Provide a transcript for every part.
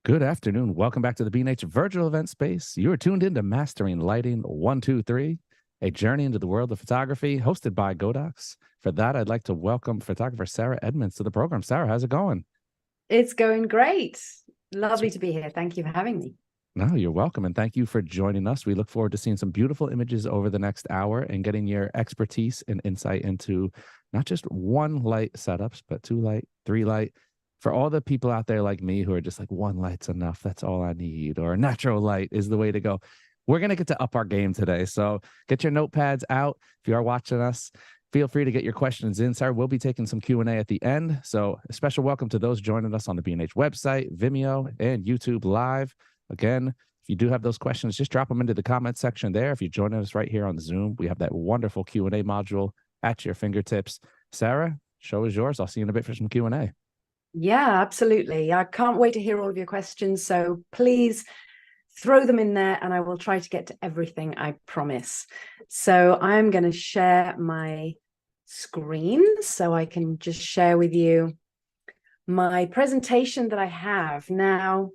Good afternoon. Welcome back to the B&H Virtual Event Space. You are tuned in to Mastering Lighting 123, a journey into the world of photography hosted by Godox. For that, I'd like to welcome photographer Sarah Edmunds to the program. Sarah, how's it going? It's going great. Lovely to be here. Thank you for having me. No, you're welcome. And thank you for joining us. We look forward to seeing some beautiful images over the next hour and getting your expertise and insight into not just one light setups, but 2 light, 3 light. For all the people out there like me who are just like, one light's enough, that's all I need, or natural light is the way to go. We're going to get to up our game today. So get your notepads out. If you are watching us, feel free to get your questions in. Sarah, we'll be taking some Q&A at the end. So a special welcome to those joining us on the B&H website, Vimeo, and YouTube Live. Again, if you do have those questions, just drop them into the comment section there. If you're joining us right here on Zoom, we have that wonderful Q&A module at your fingertips. Sarah, show is yours. I'll see you in a bit for some Q&A. Yeah, absolutely. I can't wait to hear all of your questions. So please throw them in there and I will try to get to everything, I promise. So I'm going to share my screen so I can just share with you my presentation that I have now.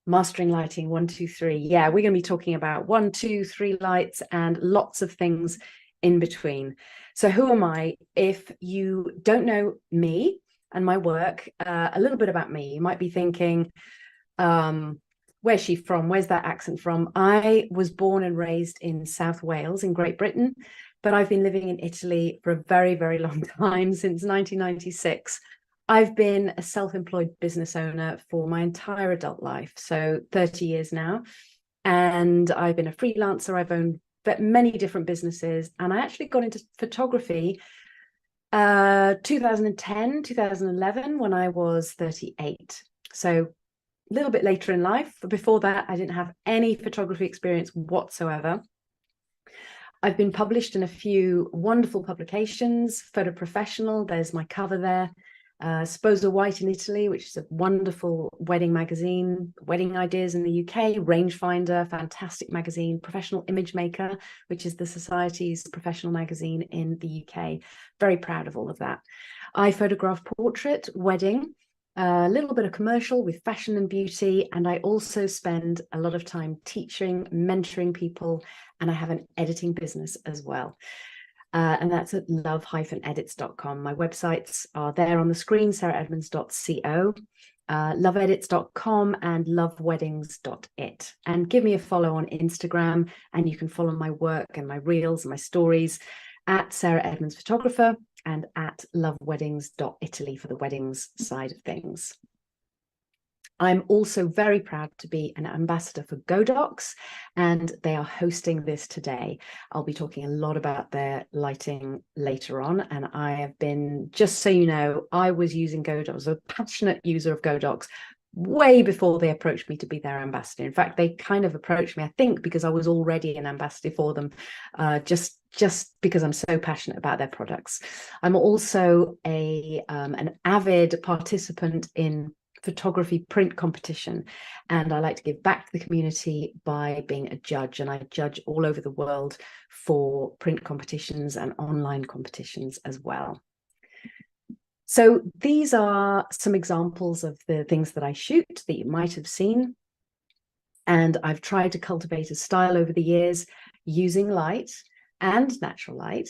Mastering lighting 123. Yeah, we're going to be talking about 1, 2, 3 lights and lots of things in between. So who am I? If you don't know me and my work, a little bit about me, you might be thinking, where's she from? Where's that accent from? I was born and raised in South Wales in Great Britain, but I've been living in Italy for a very, very long time, since 1996. I've been a self-employed business owner for my entire adult life, so 30 years now. And I've been a freelancer. I've owned many different businesses. And I actually got into photography 2010, 2011, when I was 38. So a little bit later in life. But before that, I didn't have any photography experience whatsoever. I've been published in a few wonderful publications. Photo Professional, there's my cover there. Sposa White in Italy, which is a wonderful wedding magazine. Wedding Ideas in the UK. Rangefinder, fantastic magazine. Professional Image Maker, which is the Society's professional magazine in the UK. Very proud of all of that. I photograph portrait, wedding, a little bit of commercial with fashion and beauty, and I also spend a lot of time teaching, mentoring people, and I have an editing business as well. And that's at love-edits.com. My websites are there on the screen, sarahedmunds.co, loveedits.com, and loveweddings.it. And give me a follow on Instagram, and you can follow my work and my reels and my stories at Sarah Edmunds Photographer and at loveweddings.italy for the weddings side of things. I'm also very proud to be an ambassador for Godox, and they are hosting this today. I'll be talking a lot about their lighting later on, and I have been, just so you know, I was using Godox, a passionate user of Godox, way before they approached me to be their ambassador. In fact, they kind of approached me, I think, because I was already an ambassador for them, just because I'm so passionate about their products. I'm also an avid participant in photography print competition, and I like to give back to the community by being a judge, and I judge all over the world for print competitions and online competitions as well. So these are some examples of the things that I shoot that you might have seen, and I've tried to cultivate a style over the years using light and natural light,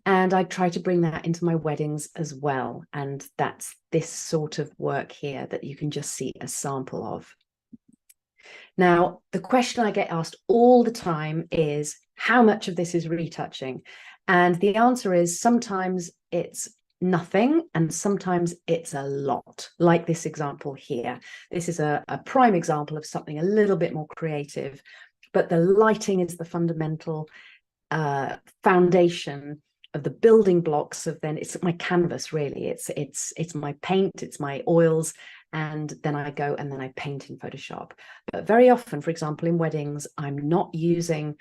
and I try to bring that into my weddings as well. And that's this sort of work here that you can just see a sample of. Now, the question I get asked all the time is, how much of this is retouching? And the answer is sometimes it's nothing, and sometimes it's a lot, like this example here. This is a prime example of something a little bit more creative, but the lighting is the fundamental foundation of the building blocks of, then it's my canvas, really. It's my paint, it's my oils, and then I go and then I paint in Photoshop. But very often, for example, in weddings, I'm not using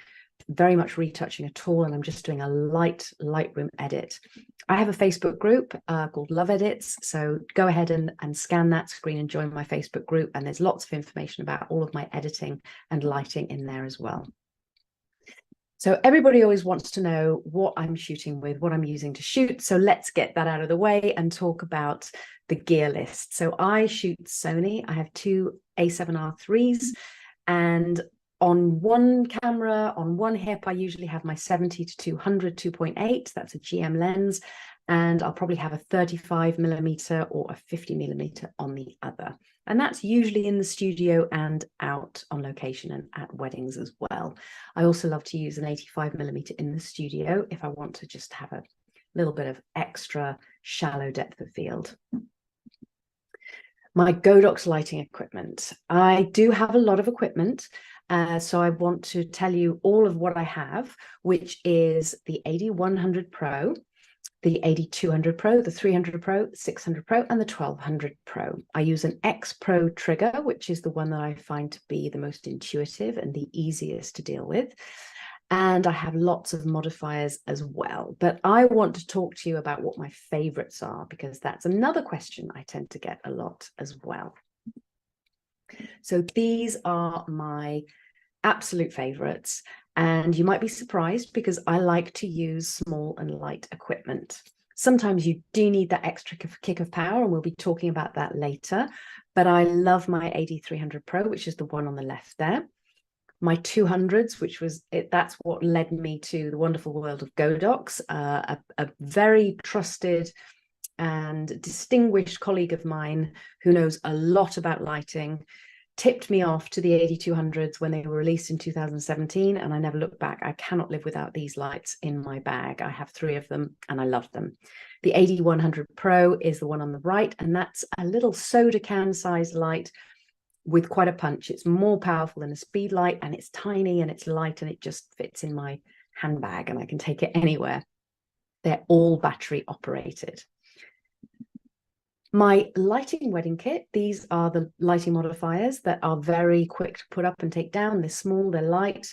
very much retouching at all, and I'm just doing a light Lightroom edit. I have a Facebook group called Love Edits, so go ahead and scan that screen and join my Facebook group, and there's lots of information about all of my editing and lighting in there as well. So everybody always wants to know what I'm shooting with, what I'm using to shoot. So let's get that out of the way and talk about the gear list. So I shoot Sony. I have two A7R3s, and on one camera, on one hip, I usually have my 70 to 200 2.8. That's a GM lens. And I'll probably have a 35mm or a 50mm on the other. And that's usually in the studio and out on location and at weddings as well. I also love to use an 85mm in the studio if I want to just have a little bit of extra shallow depth of field. My Godox lighting equipment. I do have a lot of equipment. So I want to tell you all of what I have, which is the AD100 Pro, the AD200 Pro, the 300 Pro, 600 Pro, and the 1200 Pro. I use an X Pro trigger, which is the one that I find to be the most intuitive and the easiest to deal with. And I have lots of modifiers as well. But I want to talk to you about what my favorites are, because that's another question I tend to get a lot as well. So these are my absolute favorites. And you might be surprised because I like to use small and light equipment. Sometimes you do need that extra kick of power, and we'll be talking about that later. But I love my AD300 Pro, which is the one on the left there. My 200s, which was it, that's what led me to the wonderful world of Godox, a very trusted and distinguished colleague of mine who knows a lot about lighting, tipped me off to the AD200s when they were released in 2017, and I never looked back. I cannot live without these lights in my bag. I have 3 of them and I love them. The AD100 Pro is the one on the right, and that's a little soda can sized light with quite a punch. It's more powerful than a speed light, and it's tiny and it's light, and it just fits in my handbag and I can take it anywhere. They're all battery operated. My lighting wedding kit, these are the lighting modifiers that are very quick to put up and take down. They're small, they're light,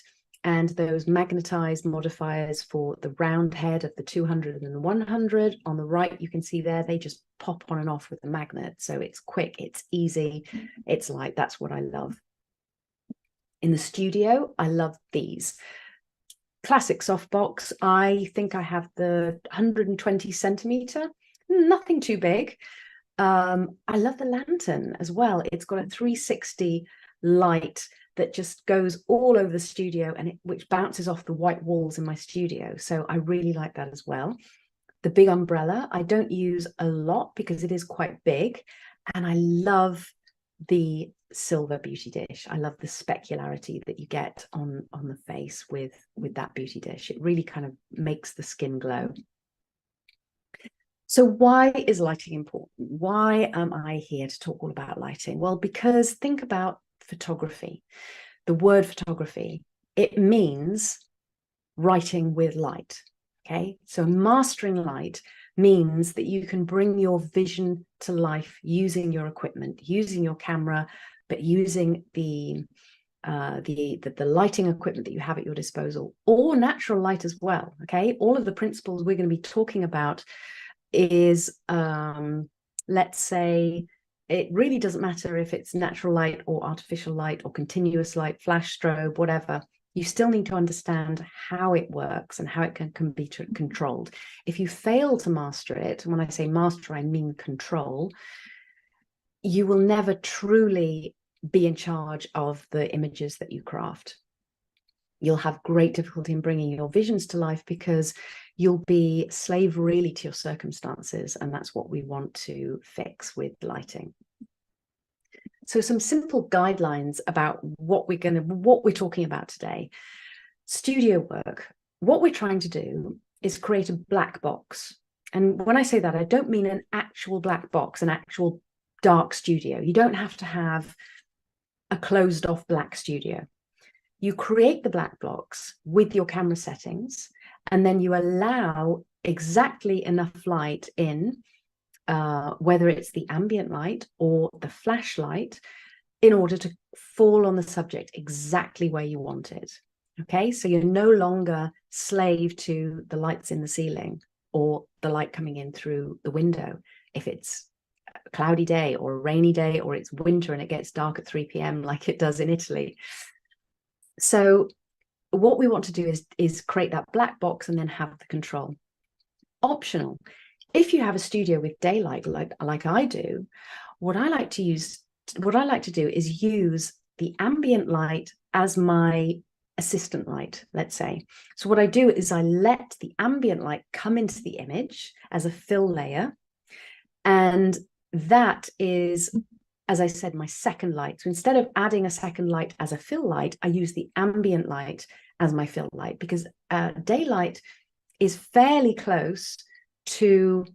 and those magnetized modifiers for the round head of the 200 and the 100. On the right, you can see there, they just pop on and off with the magnet. So it's quick, it's easy, it's light. That's what I love. In the studio, I love these. Classic softbox. I think I have the 120 centimeter, nothing too big. I love the lantern as well. It's got a 360 light that just goes all over the studio, and which bounces off the white walls in my studio. So I really like that as well. The big umbrella, I don't use a lot because it is quite big. And I love the silver beauty dish. I love the specularity that you get on the face with that beauty dish. It really kind of makes the skin glow. So why is lighting important? Why am I here to talk all about lighting? Well, because think about photography. The word photography, it means writing with light, okay? So mastering light means that you can bring your vision to life using your equipment, using your camera, but using the lighting equipment that you have at your disposal, or natural light as well, okay? All of the principles we're going to be talking about is, let's say, it really doesn't matter if it's natural light or artificial light or continuous light, flash strobe, whatever. You still need to understand how it works and how it can be controlled. If you fail to master it, and when I say master, I mean control, you will never truly be in charge of the images that you craft. You'll have great difficulty in bringing your visions to life because you'll be slave really to your circumstances, and that's what we want to fix with lighting. So some simple guidelines about what we're talking about today. Studio work. What we're trying to do is create a black box. And when I say that, I don't mean an actual black box, an actual dark studio. You don't have to have a closed off black studio. You create the black box with your camera settings, and then you allow exactly enough light in, whether it's the ambient light or the flashlight, in order to fall on the subject exactly where you want it. Okay, so you're no longer slave to the lights in the ceiling or the light coming in through the window. If it's a cloudy day or a rainy day, or it's winter and it gets dark at 3 p.m. like it does in Italy. So what we want to do is create that black box and then have the control. Optional, if you have a studio with daylight like I do, what I like to use what I like to do is use the ambient light as my assistant light, let's say. So what I do is I let the ambient light come into the image as a fill layer. And that is, as I said, my second light. So instead of adding a second light as a fill light, I use the ambient light as my fill light, because daylight is fairly close to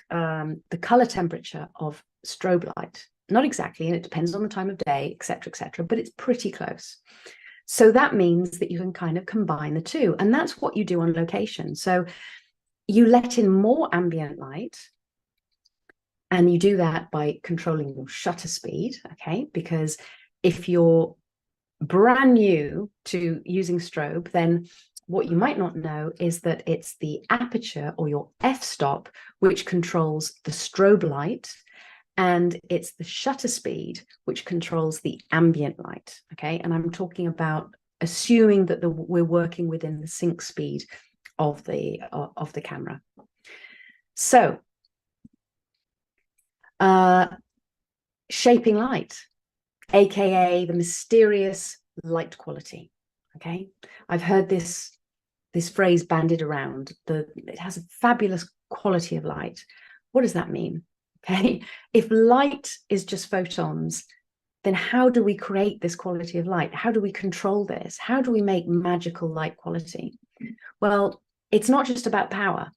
the color temperature of strobe light. Not exactly, and it depends on the time of day, etc., but it's pretty close. So that means that you can kind of combine the two, and that's what you do on location. So you let in more ambient light, and you do that by controlling your shutter speed, okay? Because if you're brand new to using strobe, then what you might not know is that it's the aperture, or your f-stop, which controls the strobe light, and it's the shutter speed which controls the ambient light, okay? And I'm talking about assuming that we're working within the sync speed of the camera. So shaping light, aka the mysterious light quality, okay? I've heard this phrase bandied around, it has a fabulous quality of light. What does that mean? Okay, if light is just photons, then how do we create this quality of light? How do we control this? How do we make magical light quality? Well, it's not just about power.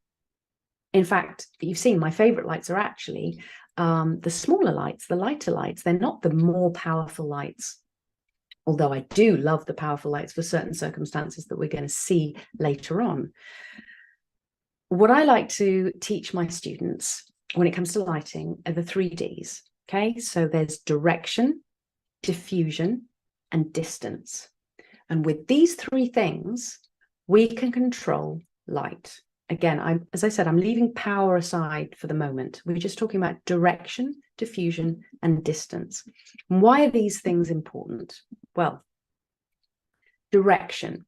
In fact, you've seen my favorite lights are actually the smaller lights, the lighter lights. They're not the more powerful lights, although I do love the powerful lights for certain circumstances that we're going to see later on. What I like to teach my students when it comes to lighting are the 3 Ds, okay? So there's direction, diffusion, and distance. And with these 3 things, we can control light. Again, as I said, I'm leaving power aside for the moment. We're just talking about direction, diffusion, and distance. And why are these things important? Well, direction.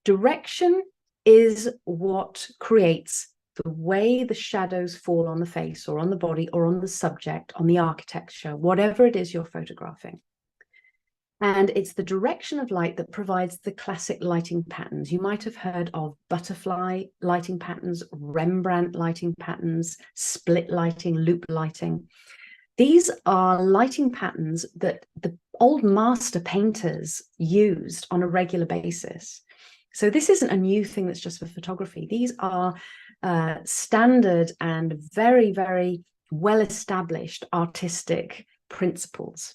Direction is what creates the way the shadows fall on the face or on the body or on the subject, on the architecture, whatever it is you're photographing. And it's the direction of light that provides the classic lighting patterns. You might have heard of butterfly lighting patterns, Rembrandt lighting patterns, split lighting, loop lighting. These are lighting patterns that the old master painters used on a regular basis. So this isn't a new thing that's just for photography. These are standard and very, very well-established artistic principles.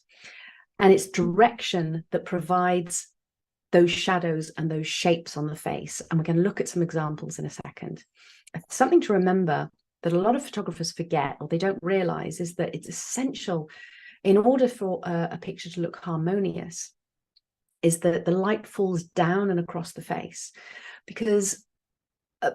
And it's direction that provides those shadows and those shapes on the face. And we're going to look at some examples in a second. Something to remember that a lot of photographers forget, or they don't realize, is that it's essential in order for a picture to look harmonious, is that the light falls down and across the face. Because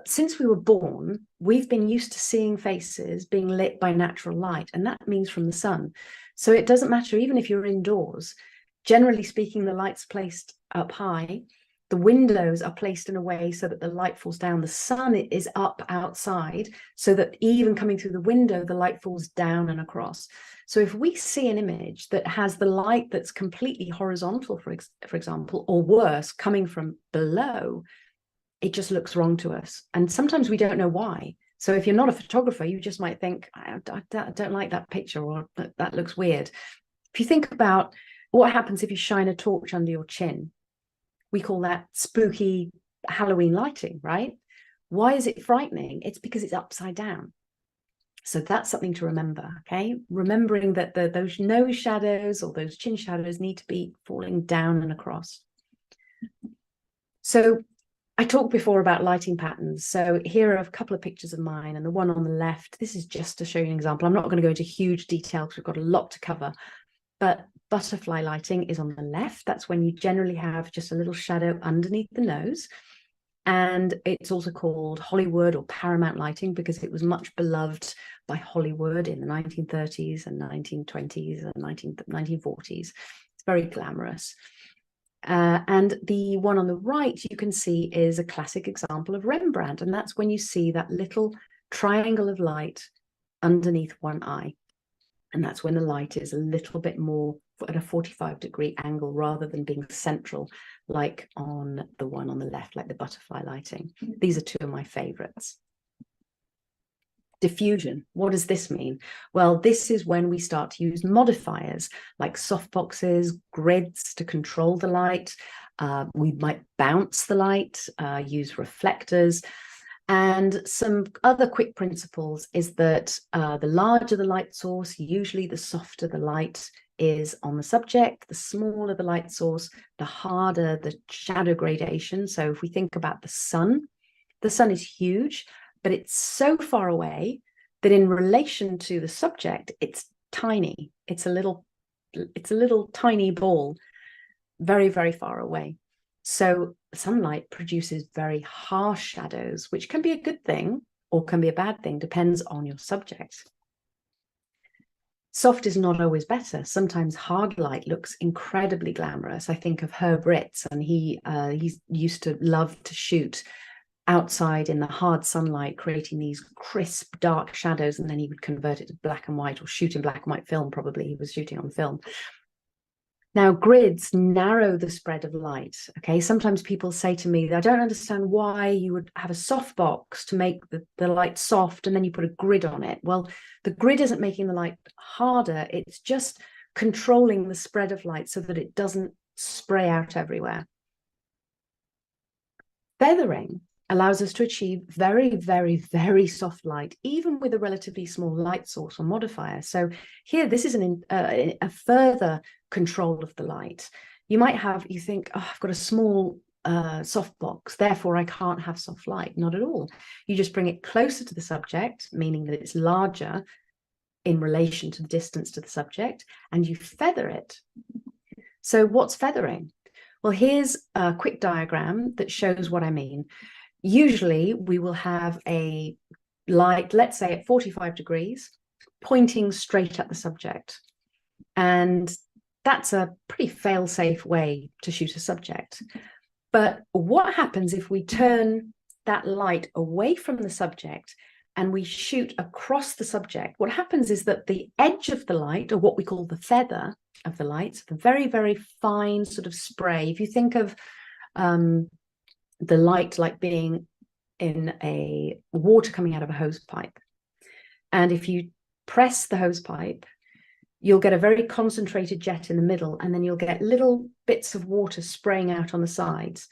since we were born, we've been used to seeing faces being lit by natural light, and that means from the sun. So it doesn't matter, even if you're indoors, generally speaking, the light's placed up high, the windows are placed in a way so that the light falls down, the sun is up outside, so that even coming through the window, the light falls down and across. So if we see an image that has the light that's completely horizontal, for example, or worse, coming from below, it just looks wrong to us. And sometimes we don't know why. So if you're not a photographer, you just might think, I don't like that picture, or that looks weird. If you think about what happens if you shine a torch under your chin, we call that spooky Halloween lighting, right? Why is it frightening? It's because it's upside down. So that's something to remember, okay? Remembering that those nose shadows or those chin shadows need to be falling down and across. So I talked before about lighting patterns. So here are a couple of pictures of mine, and the one on the left, this is just to show you an example. I'm not going to go into huge detail because we've got a lot to cover, but butterfly lighting is on the left. That's when you generally have just a little shadow underneath the nose. And it's also called Hollywood or Paramount lighting because it was much beloved by Hollywood in the 1930s and 1920s and 1940s. It's very glamorous. And the one on the right, you can see, is a classic example of Rembrandt. And that's when you see that little triangle of light underneath one eye. And that's when the light is a little bit more at a 45-degree angle rather than being central, like on the one on the left, like the butterfly lighting. These are two of my favorites. Diffusion, what does this mean? Well, this is when we start to use modifiers like softboxes, grids to control the light. We might bounce the light, use reflectors. And some other quick principles is that the larger the light source, usually the softer the light is on the subject. The smaller the light source, the harder the shadow gradation. So if we think about the sun is huge, but it's so far away that in relation to the subject, it's tiny. It's a little tiny ball, very, very far away. So sunlight produces very harsh shadows, which can be a good thing or can be a bad thing, depends on your subject. Soft is not always better. Sometimes hard light looks incredibly glamorous. I think of Herb Ritts, and he used to love to shoot outside in the hard sunlight, creating these crisp, dark shadows, and then he would convert it to black and white, or shoot in black and white film. Probably he was shooting on film. Now, grids narrow the spread of light. Okay, sometimes people say to me, I don't understand why you would have a soft box to make the light soft and then you put a grid on it. Well, the grid isn't making the light harder, it's just controlling the spread of light so that it doesn't spray out everywhere. Feathering allows us to achieve very, very, very soft light, even with a relatively small light source or modifier. So here, this is a further control of the light. You might have, you think, oh, I've got a small soft box, therefore I can't have soft light. Not at all. You just bring it closer to the subject, meaning that it's larger in relation to the distance to the subject, and you feather it. So what's feathering? Well, here's a quick diagram that shows what I mean. Usually we will have a light, let's say at 45 degrees, pointing straight at the subject. And that's a pretty fail-safe way to shoot a subject. But what happens if we turn that light away from the subject and we shoot across the subject? What happens is that the edge of the light, or what we call the feather of the light, the very, very fine sort of spray, if you think of the light like being in a water coming out of a hose pipe. And if you press the hose pipe, you'll get a very concentrated jet in the middle, and then you'll get little bits of water spraying out on the sides.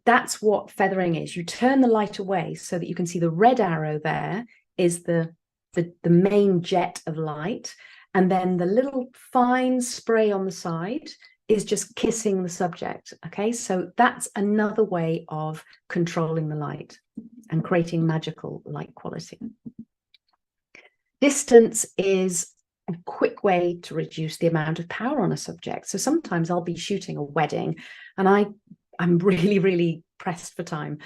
That's what feathering is. You turn the light away so that you can see the red arrow there is the main jet of light. And then the little fine spray on the side is just kissing the subject. Okay, so that's another way of controlling the light and creating magical light quality. Distance is a quick way to reduce the amount of power on a subject. So sometimes I'll be shooting a wedding and I'm really, really pressed for time.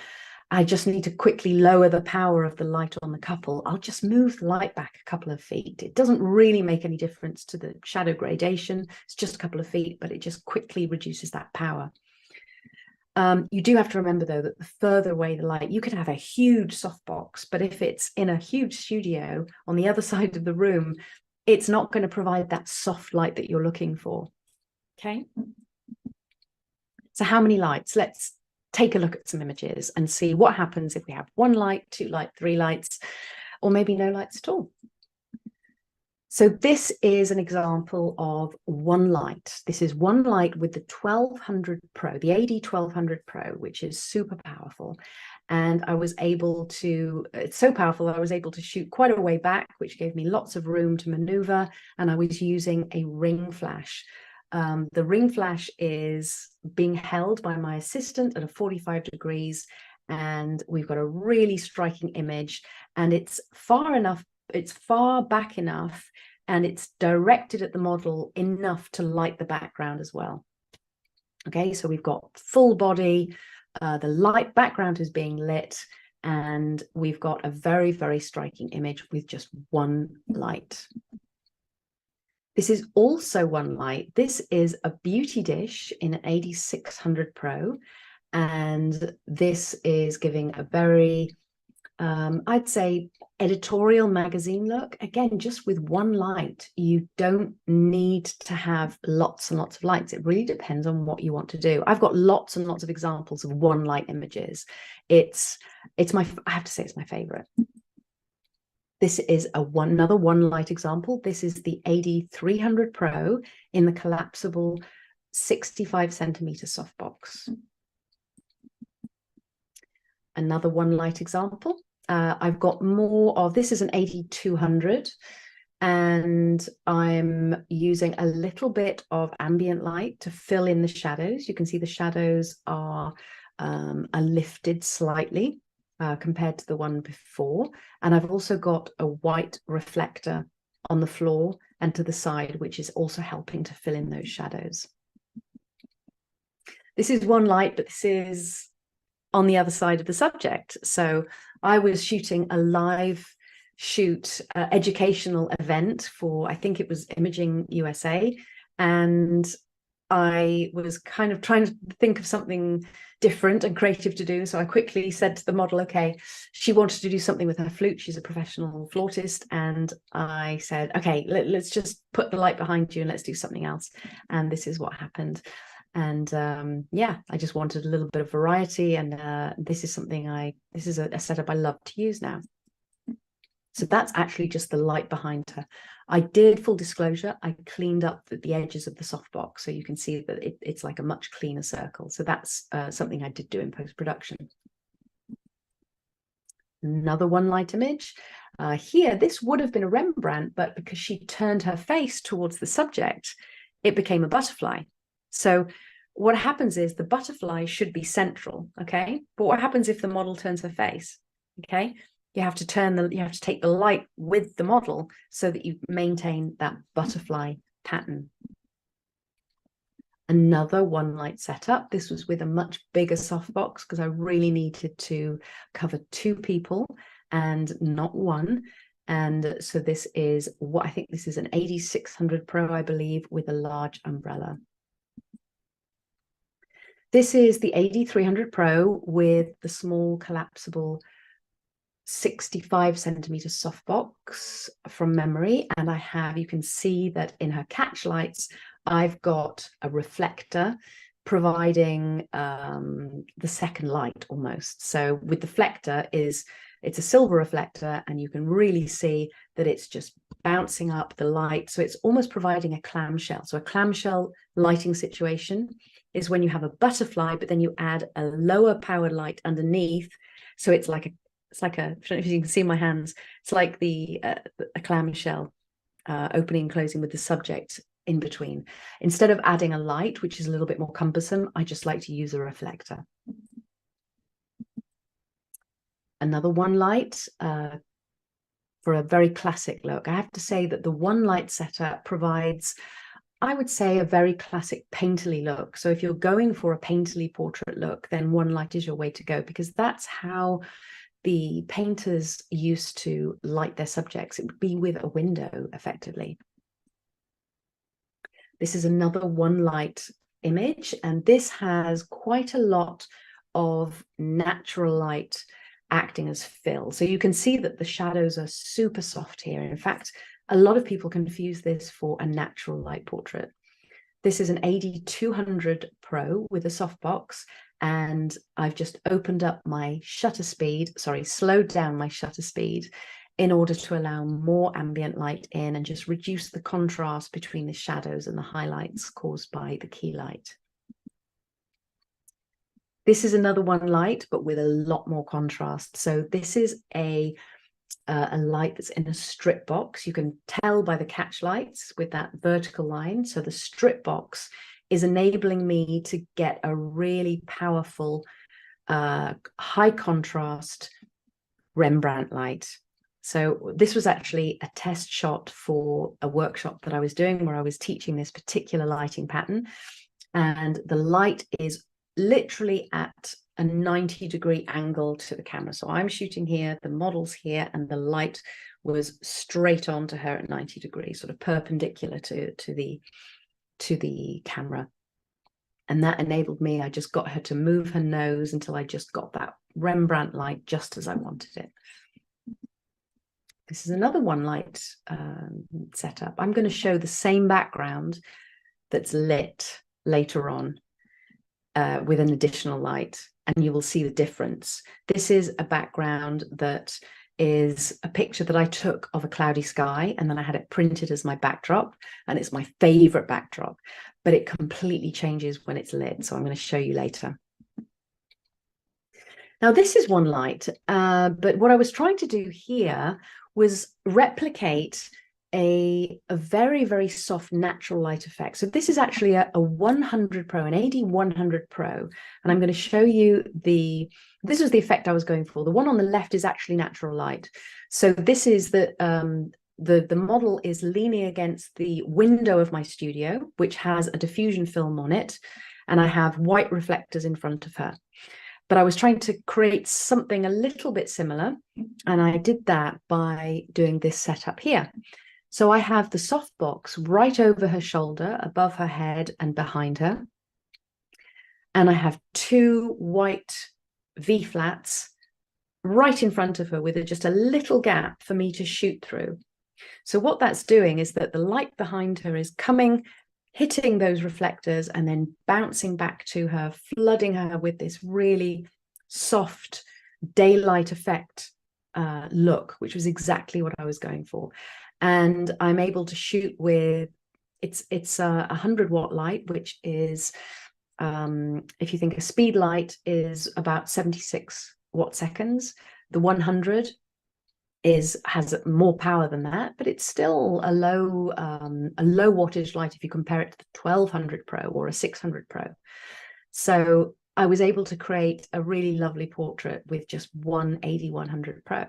I just need to quickly lower the power of the light on the couple. I'll just move the light back a couple of feet. It doesn't really make any difference to the shadow gradation. It's just a couple of feet, but it just quickly reduces that power. You do have to remember, though, that the further away the light, you could have a huge softbox, but if it's in a huge studio on the other side of the room, it's not going to provide that soft light that you're looking for. Okay. So how many lights? Let's take a look at some images and see what happens if we have 1 light, 2 lights, 3 lights, or maybe no lights at all. So this is an example of 1 light. This is 1 light with the 1200 Pro, the AD 1200 Pro, which is super powerful. And I was able to, it's so powerful, I was able to shoot quite a way back, which gave me lots of room to maneuver. And I was using a ring flash. The ring flash is being held by my assistant at a 45 degrees, and we've got a really striking image, and it's far enough, it's far back enough, and it's directed at the model enough to light the background as well. Okay, so we've got full body, the light background is being lit, and we've got a very, very striking image with just 1 light. This is also 1 light. This is a beauty dish in an AD 600 Pro, and this is giving a very I'd say editorial magazine look. Again, just with one light. You don't need to have lots and lots of lights. It really depends on what you want to do. I've got lots and lots of examples of one light images. I have to say it's my favorite. This is another one light example. This is the AD300 Pro in the collapsible 65 centimeter softbox. Another one light example. I've got more of, this is an AD200, and I'm using a little bit of ambient light to fill in the shadows. You can see the shadows are lifted slightly compared to the one before. And I've also got a white reflector on the floor and to the side, which is also helping to fill in those shadows. This is one light, but this is on the other side of the subject. So I was shooting a live shoot educational event for, I think it was Imaging USA, and I was kind of trying to think of something different and creative to do. So I quickly said to the model, okay, she wanted to do something with her flute. She's a professional flautist. And I said, okay, let's just put the light behind you and let's do something else. And this is what happened. And yeah, I just wanted a little bit of variety. And this is a setup I love to use now. So that's actually just the light behind her. I did, full disclosure, I cleaned up the edges of the softbox, so you can see that it's like a much cleaner circle. So that's something I did do in post-production. Another one light image. Here, this would have been a Rembrandt, but because she turned her face towards the subject, it became a butterfly. So what happens is the butterfly should be central, okay? But what happens if the model turns her face, okay? You have to take the light with the model so that you maintain that butterfly pattern. Another one light setup. This was with a much bigger softbox because I really needed to cover 2 people and not one. And so this is what I think this is an AD600 Pro, I believe, with a large umbrella. This is the AD300 Pro with the small collapsible 65 centimeter softbox from memory. And you can see that in her catch lights, I've got a reflector providing the second light almost. So with the reflector it's a silver reflector, and you can really see that it's just bouncing up the light. So it's almost providing a clamshell. So a clamshell lighting situation is when you have a butterfly, but then you add a lower powered light underneath. So it's like I don't know if you can see my hands. It's like a clamshell opening and closing with the subject in between. Instead of adding a light, which is a little bit more cumbersome, I just like to use a reflector. Another one light for a very classic look. I have to say that the one light setup provides, I would say, a very classic painterly look. So if you're going for a painterly portrait look, then one light is your way to go, because that's how the painters used to light their subjects. It would be with a window, effectively. This is another one light image, and this has quite a lot of natural light acting as fill. So you can see that the shadows are super soft here. In fact, a lot of people confuse this for a natural light portrait. This is an AD200 Pro with a softbox, and I've just opened up my shutter speed, slowed down my shutter speed in order to allow more ambient light in and just reduce the contrast between the shadows and the highlights caused by the key light. This is another one light, but with a lot more contrast. So this is a light that's in a strip box. You can tell by the catch lights with that vertical line. So the strip box is enabling me to get a really powerful, high contrast Rembrandt light. So this was actually a test shot for a workshop that I was doing where I was teaching this particular lighting pattern. And the light is literally at a 90-degree angle to the camera. So I'm shooting here, the model's here, and the light was straight on to her at 90 degrees, sort of perpendicular to the camera. And that enabled me, I just got her to move her nose until I just got Rembrandt light just as I wanted it. This is another one light setup. I'm going to show the same background that's lit later on with an additional light, and you will see the difference. This is a background that is a picture that I took of a cloudy sky, and then I had it printed as my backdrop, and it's my favorite backdrop, but it completely changes when it's lit. So I'm going to show you later. Now, this is one light, but what I was trying to do here was replicate a very, very soft natural light effect. So this is actually a 100 Pro, an AD100 Pro, and I'm going to show you this is the effect I was going for. The one on the left is actually natural light. So this is the model is leaning against the window of my studio, which has a diffusion film on it, and I have white reflectors in front of her. But I was trying to create something a little bit similar, and I did that by doing this setup here. So I have the softbox right over her shoulder, above her head and behind her. And I have two white V-flats right in front of her with just a little gap for me to shoot through. So what that's doing is that the light behind her is coming, hitting those reflectors and then bouncing back to her, flooding her with this really soft daylight effect look, which was exactly what I was going for. And I'm able to shoot with, it's a 100-watt light, which is, if you think a speed light is about 76 watt seconds, the 100 has more power than that, but it's still a low wattage light if you compare it to the 1200 Pro or a 600 Pro. So I was able to create a really lovely portrait with just one AD100 Pro.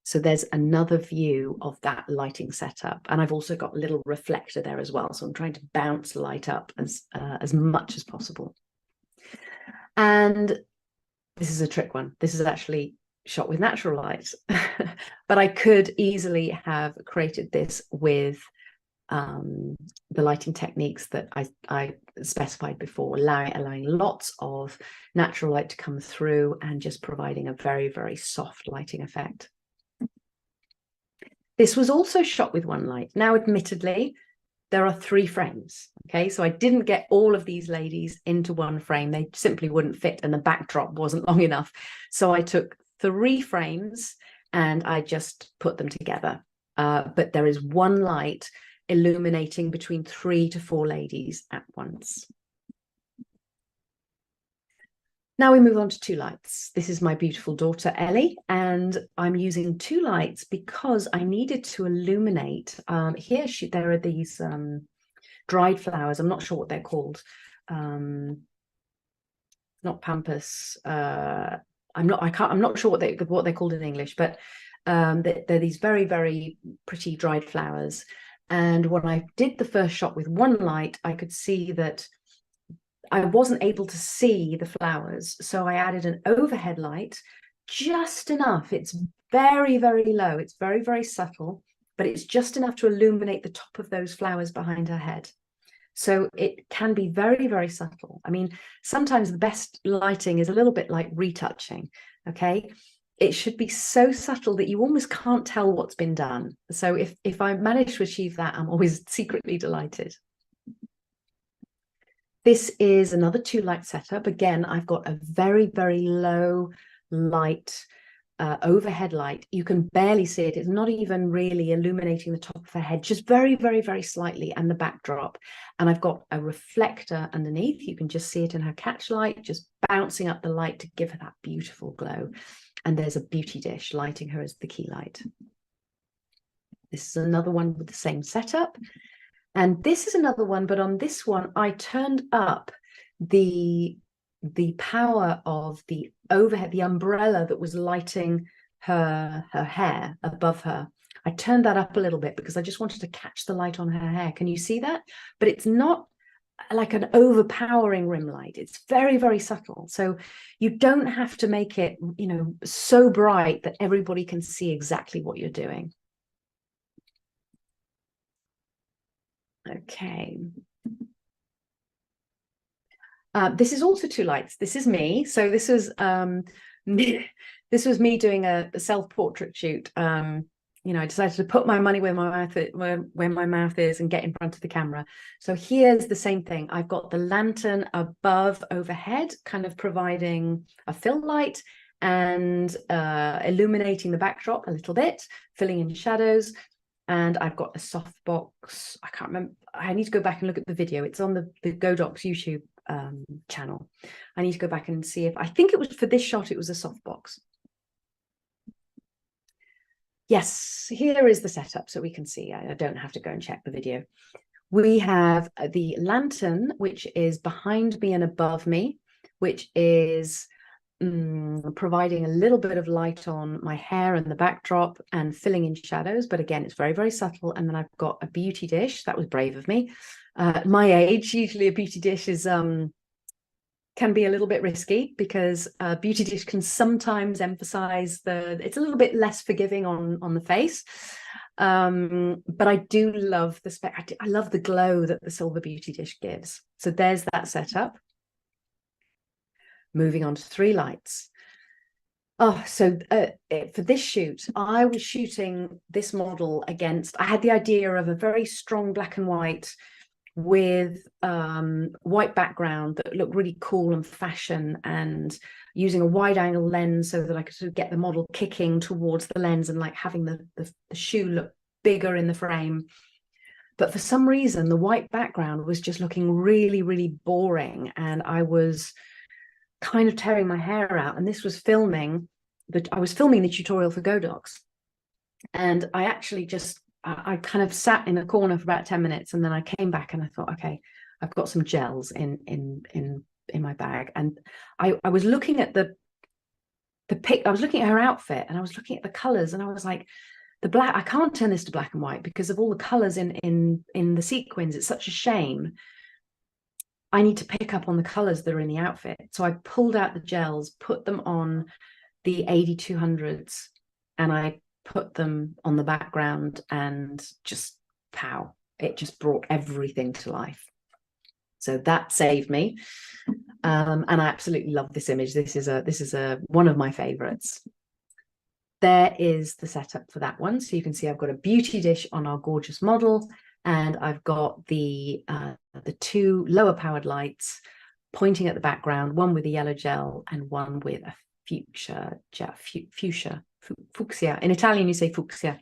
So there's another view of that lighting setup, and I've also got a little reflector there as well. So I'm trying to bounce light up as much as possible. And this is a trick one. This is actually shot with natural light, but I could easily have created this with the lighting techniques that I specified before, allowing lots of natural light to come through and just providing a very, very soft lighting effect. This was also shot with one light. Now, admittedly, there are 3 frames. Okay, so I didn't get all of these ladies into one frame. They simply wouldn't fit, and the backdrop wasn't long enough. So I took 3 frames and I just put them together. But there is one light illuminating between 3 to 4 ladies at once. Now we move on to 2 lights. This is my beautiful daughter, Ellie, and I'm using 2 lights because I needed to illuminate. There are these dried flowers. I'm not sure what they're called. Not pampas. I'm not sure what they're called in English, but they're these very, very pretty dried flowers. And when I did the first shot with one light, I could see that I wasn't able to see the flowers. So I added an overhead light, just enough. It's very, very low. It's very, very subtle, but it's just enough to illuminate the top of those flowers behind her head. So it can be very, very subtle. I mean, sometimes the best lighting is a little bit like retouching, okay? It should be so subtle that you almost can't tell what's been done. So if I manage to achieve that, I'm always secretly delighted. This is another 2 light setup. Again, I've got a very, very low light, overhead light. You can barely see it. It's not even really illuminating the top of her head, just very, very, very slightly, and the backdrop. And I've got a reflector underneath. You can just see it in her catch light, just bouncing up the light to give her that beautiful glow. And there's a beauty dish lighting her as the key light. This is another one with the same setup. And this is another one, but on this one, I turned up the power of the overhead, the umbrella that was lighting her hair above her. I turned that up a little bit because I just wanted to catch the light on her hair. Can you see that? But it's not like an overpowering rim light. It's very, very subtle. So you don't have to make it, so bright that everybody can see exactly what you're doing. Okay. This is also 2 lights. This is me. So this was this was me doing a self-portrait shoot. You know, I decided to put my money where my mouth is and get in front of the camera. So here's the same thing. I've got the lantern above overhead, kind of providing a fill light and illuminating the backdrop a little bit, filling in shadows. And I've got a softbox. I can't remember. I need to go back and look at the video. It's on the Godox YouTube channel. I need to go back and see if, I think it was for this shot, it was a softbox. Yes, here is the setup so we can see. I don't have to go and check the video. We have the lantern, which is behind me and above me, which is providing a little bit of light on my hair and the backdrop and filling in shadows. But again, it's very, very subtle. And then I've got a beauty dish. That was brave of me. At my age, usually a beauty dish is can be a little bit risky, because a beauty dish can sometimes emphasize it's a little bit less forgiving on the face. But I do love I love the glow that the silver beauty dish gives. So there's that setup. Moving on to 3 lights. Oh, so for this shoot, I was shooting this model against, I had the idea of a very strong black and white with white background that looked really cool and fashion, and using a wide angle lens so that I could sort of get the model kicking towards the lens and like having the shoe look bigger in the frame. But for some reason, the white background was just looking really, really boring. And I was kind of tearing my hair out. And this was I was filming the tutorial for Godox. And I actually just, I kind of sat in a corner for about 10 minutes, and then I came back and I thought, okay, I've got some gels in my bag. And I was looking at I was looking at her outfit, and I was looking at the colors, and I was like, the black, I can't turn this to black and white because of all the colors in the sequins. It's such a shame. I need to pick up on the colors that are in the outfit. So I pulled out the gels, put them on the 8200s, and I put them on the background, and just pow, it just brought everything to life. So that saved me. And I absolutely love this image. This is one of my favorites. There is the setup for that one. So you can see I've got a beauty dish on our gorgeous model, and I've got the 2 lower powered lights pointing at the background, one with a yellow gel and one with a fuchsia. In Italian, you say fuchsia.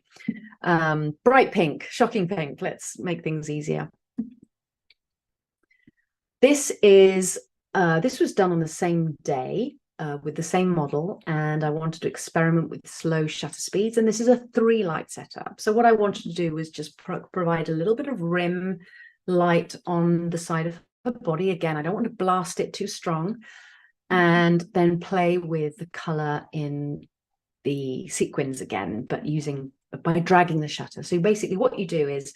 Bright pink, shocking pink. Let's make things easier. This was done on the same day with the same model, and I wanted to experiment with slow shutter speeds. And this is a 3 light setup. So what I wanted to do was just provide a little bit of rim light on the side of her body. Again, I don't want to blast it too strong. And then play with the color in the sequins again, but by dragging the shutter. So basically what you do is,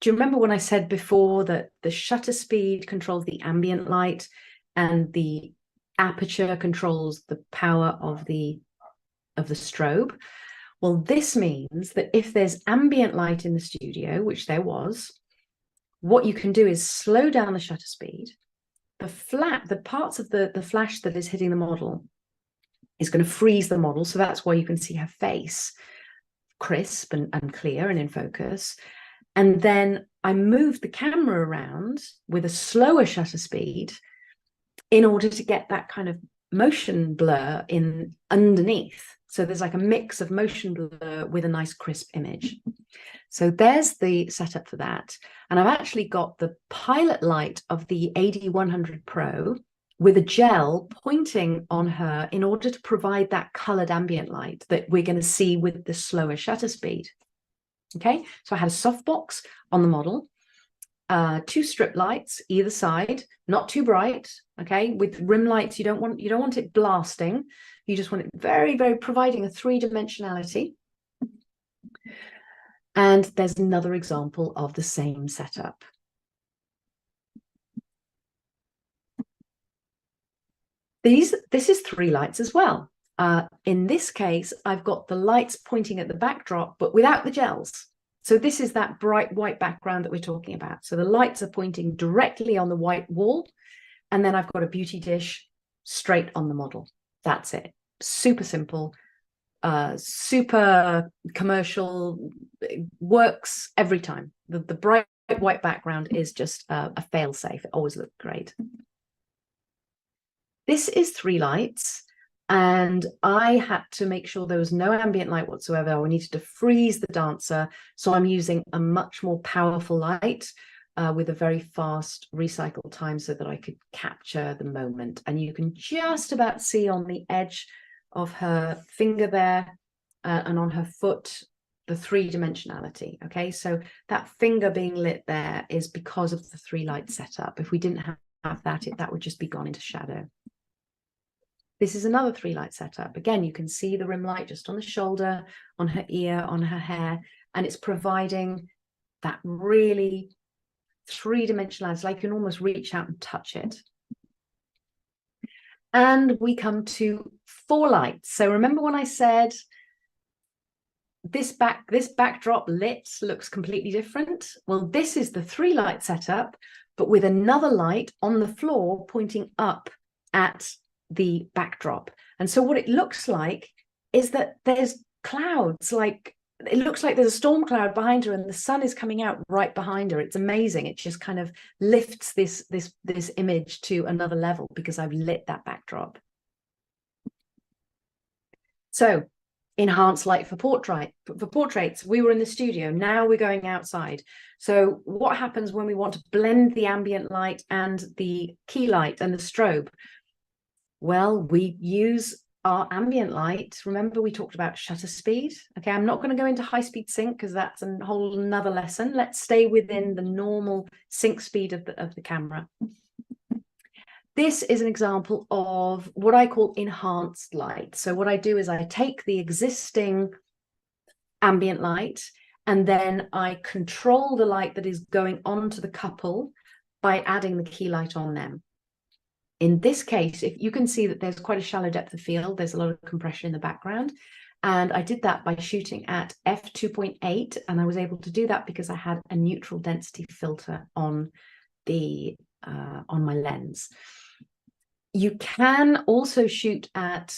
do you remember when I said before that the shutter speed controls the ambient light and the aperture controls the power of the strobe? Well, this means that if there's ambient light in the studio, which there was, what you can do is slow down the shutter speed. The parts of the flash that is hitting the model is going to freeze the model. So that's why you can see her face crisp and clear and in focus. And then I moved the camera around with a slower shutter speed in order to get that kind of motion blur in underneath. So there's like a mix of motion blur with a nice crisp image. So there's the setup for that. And I've actually got the pilot light of the AD100 Pro with a gel pointing on her in order to provide that colored ambient light that we're going to see with the slower shutter speed. Okay, so I had a softbox on the model, 2 strip lights either side, not too bright. Okay, with rim lights, you don't want it blasting. You just want it very, very providing a 3-dimensionality. And there's another example of the same setup. This is 3 lights as well. In this case, I've got the lights pointing at the backdrop, but without the gels. So this is that bright white background that we're talking about. So the lights are pointing directly on the white wall, And then I've got a beauty dish straight on the model. That's it. Super simple, super commercial, it works every time. The bright white background is just a fail safe. It always looks great. This is 3 lights, and I had to make sure there was no ambient light whatsoever. I needed to freeze the dancer, so I'm using a much more powerful light with a very fast recycle time so that I could capture the moment. And you can just about see on the edge of her finger there and on her foot the 3-dimensionality. Okay, so that finger being lit there is because of the 3 light setup. If we didn't have that, that would just be gone into shadow. This is another 3 light setup. Again, you can see the rim light just on the shoulder, on her ear, on her hair, and it's providing that really 3-dimensional, it's like you can almost reach out and touch it. And we come to 4 lights. So remember when I said this backdrop lit looks completely different? Well, this is the 3 light setup, but with another light on the floor pointing up at the backdrop. And so what it looks like is that there's clouds, like it looks like there's a storm cloud behind her and the sun is coming out right behind her. It's amazing. It just kind of lifts this image to another level because I've lit that backdrop. So enhanced light for portraits. We were in the studio, now we're going outside. So what happens when we want to blend the ambient light and the key light and the strobe? Well, we use our ambient light. Remember we talked about shutter speed. Okay, I'm not going to go into high speed sync because that's a whole another lesson. Let's stay within the normal sync speed of the camera. This is an example of what I call enhanced light. So what I do is I take the existing ambient light and then I control the light that is going onto the couple by adding the key light on them. In this case, if you can see that there's quite a shallow depth of field, there's a lot of compression in the background. And I did that by shooting at f2.8. And I was able to do that because I had a neutral density filter on my lens. You can also shoot at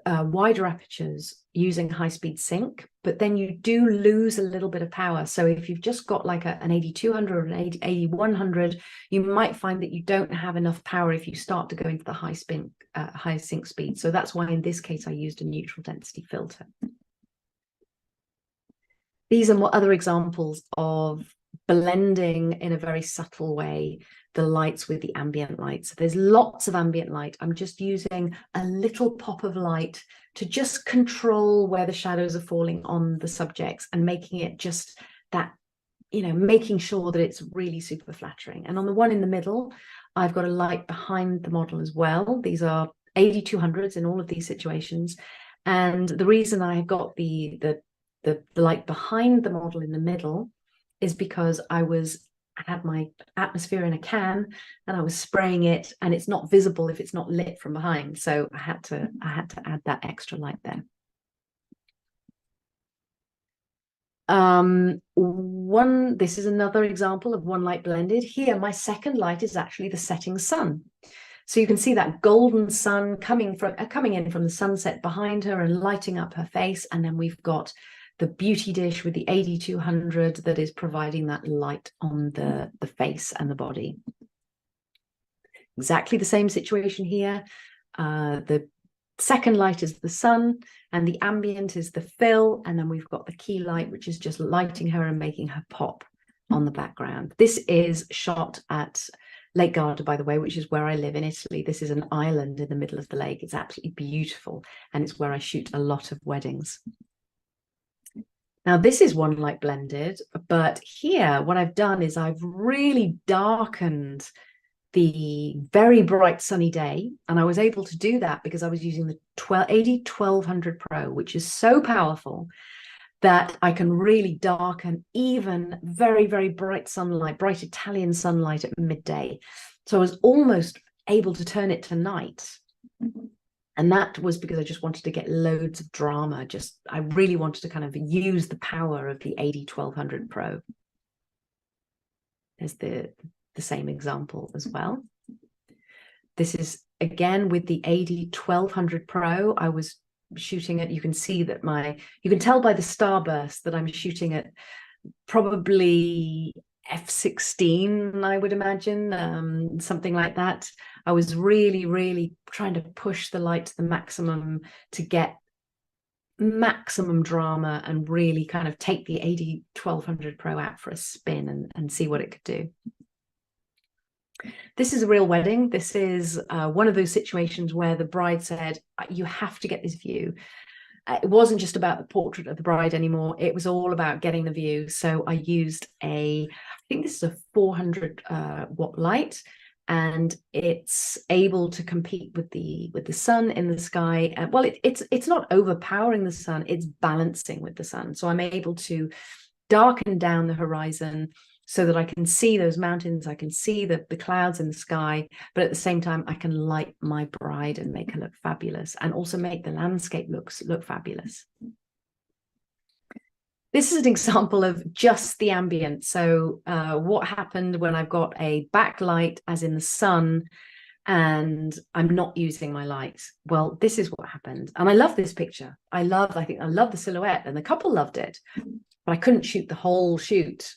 wider apertures using high-speed sync, but then you do lose a little bit of power. So if you've just got like an 8200 or an 8100, you might find that you don't have enough power if you start to go into the high sync speed. So that's why in this case I used a neutral density filter. These are more other examples of blending in a very subtle way the lights with the ambient light. So there's lots of ambient light. I'm just using a little pop of light to just control where the shadows are falling on the subjects and making it just that, you know, making sure that it's really super flattering. And on the one in the middle, I've got a light behind the model as well. These are 8200s in all of these situations. And the reason I got the light behind the model in the middle is because I had my atmosphere in a can and I was spraying it, and it's not visible if it's not lit from behind. So I had to add that extra light there. This is another example of one light blended. Here, my second light is actually the setting sun. So you can see that golden sun coming in from the sunset behind her and lighting up her face. And then we've got the beauty dish with the 8200 that is providing that light on the face and the body. Exactly the same situation here. The second light is the sun and the ambient is the fill, and then we've got the key light, which is just lighting her and making her pop on the background. This is shot at Lake Garda, by the way, which is where I live in Italy. This is an island in the middle of the lake. It's absolutely beautiful, and it's where I shoot a lot of weddings. Now, this is one light blended, but here what I've done is I've really darkened the very bright sunny day, and I was able to do that because I was using the AD1200 Pro, which is so powerful that I can really darken even very, very bright sunlight, bright Italian sunlight at midday. So I was almost able to turn it to night. And that was because I just wanted to get loads of drama. I really wanted to kind of use the power of the AD1200 Pro. There's the same example as well. This is again with the AD 1200 Pro. I was shooting at, you can see that you can tell by the starburst that I'm shooting at probably f/16, I would imagine, something like that. I was really, really trying to push the light to the maximum to get maximum drama and really kind of take the AD 1200 Pro out for a spin and see what it could do. This is a real wedding. This is one of those situations where the bride said, you have to get this view. It wasn't just about the portrait of the bride anymore. It was all about getting the view. So I used I think this is a 400 watt light, and it's able to compete with the sun in the sky. Well, it's not overpowering the sun, it's balancing with the sun. So I'm able to darken down the horizon so that I can see those mountains, I can see the clouds in the sky, but at the same time, I can light my bride and make her look fabulous, and also make the landscape look fabulous. This is an example of just the ambient. So what happened when I've got a backlight, as in the sun, and I'm not using my lights? Well, this is what happened. And I love this picture. I love the silhouette, and the couple loved it, but I couldn't shoot the whole shoot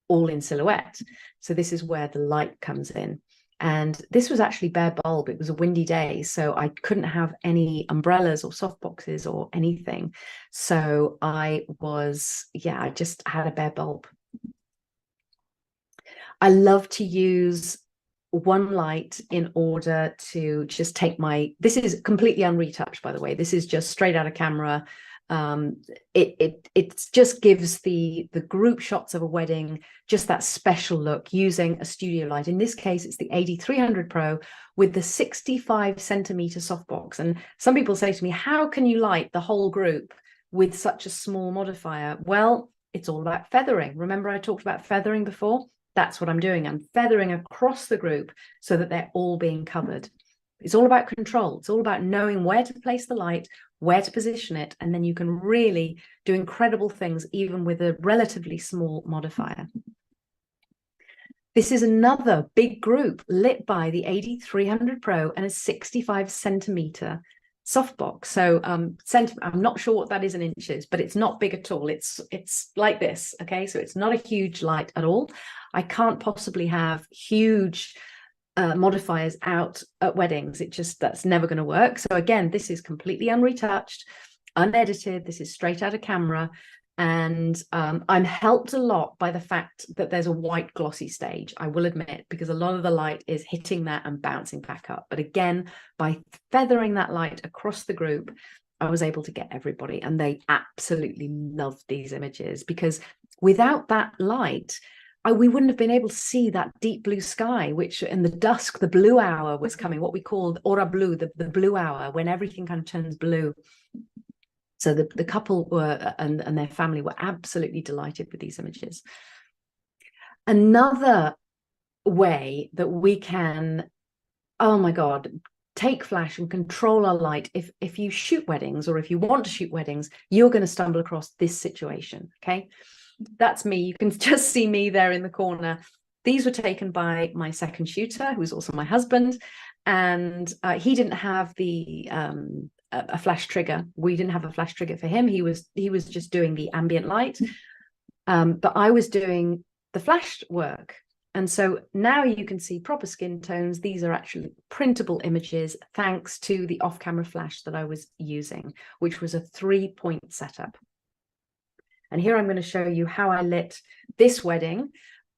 all in silhouette. So this is where the light comes in. And this was actually bare bulb. It was a windy day, so I couldn't have any umbrellas or softboxes or anything. So I just had a bare bulb. I love to use one light in order to just take this is completely unretouched, by the way. This is just straight out of camera. It just gives the group shots of a wedding just that special look, using a studio light. In this case, it's the AD 300 Pro with the 65 centimeter softbox. And some people say to me, how can you light the whole group with such a small modifier? Well, it's all about feathering. Remember I talked about feathering before? That's what I'm doing. I'm feathering across the group so that they're all being covered. It's all about control. It's all about knowing where to place the light, where to position it, and then you can really do incredible things even with a relatively small modifier. This is another big group lit by the AD 300 Pro and a 65 centimeter softbox. So I'm not sure what that is in inches, but it's not big at all. It's like this, okay? So it's not a huge light at all. I can't possibly have huge modifiers out at weddings. That's never going to work. So again, this is completely unretouched, unedited. This is straight out of camera, and I'm helped a lot by the fact that there's a white glossy stage, I will admit, because a lot of the light is hitting that and bouncing back up. But again, by feathering that light across the group, I was able to get everybody, and they absolutely loved these images, because without that light, we wouldn't have been able to see that deep blue sky, which in the dusk, the blue hour was coming, what we called aura blue, the blue hour, when everything kind of turns blue. So the couple were, and their family were absolutely delighted with these images. Another way that we can, oh my God, take flash and control our light. If you shoot weddings, or if you want to shoot weddings, you're going to stumble across this situation, okay? That's me. You can just see me there in the corner. These were taken by my second shooter, who was also my husband, and he didn't have a flash trigger. We didn't have a flash trigger for him. He was just doing the ambient light, but I was doing the flash work. And so now you can see proper skin tones. These are actually printable images thanks to the off-camera flash that I was using, which was a 3-point setup. And here I'm going to show you how I lit this wedding.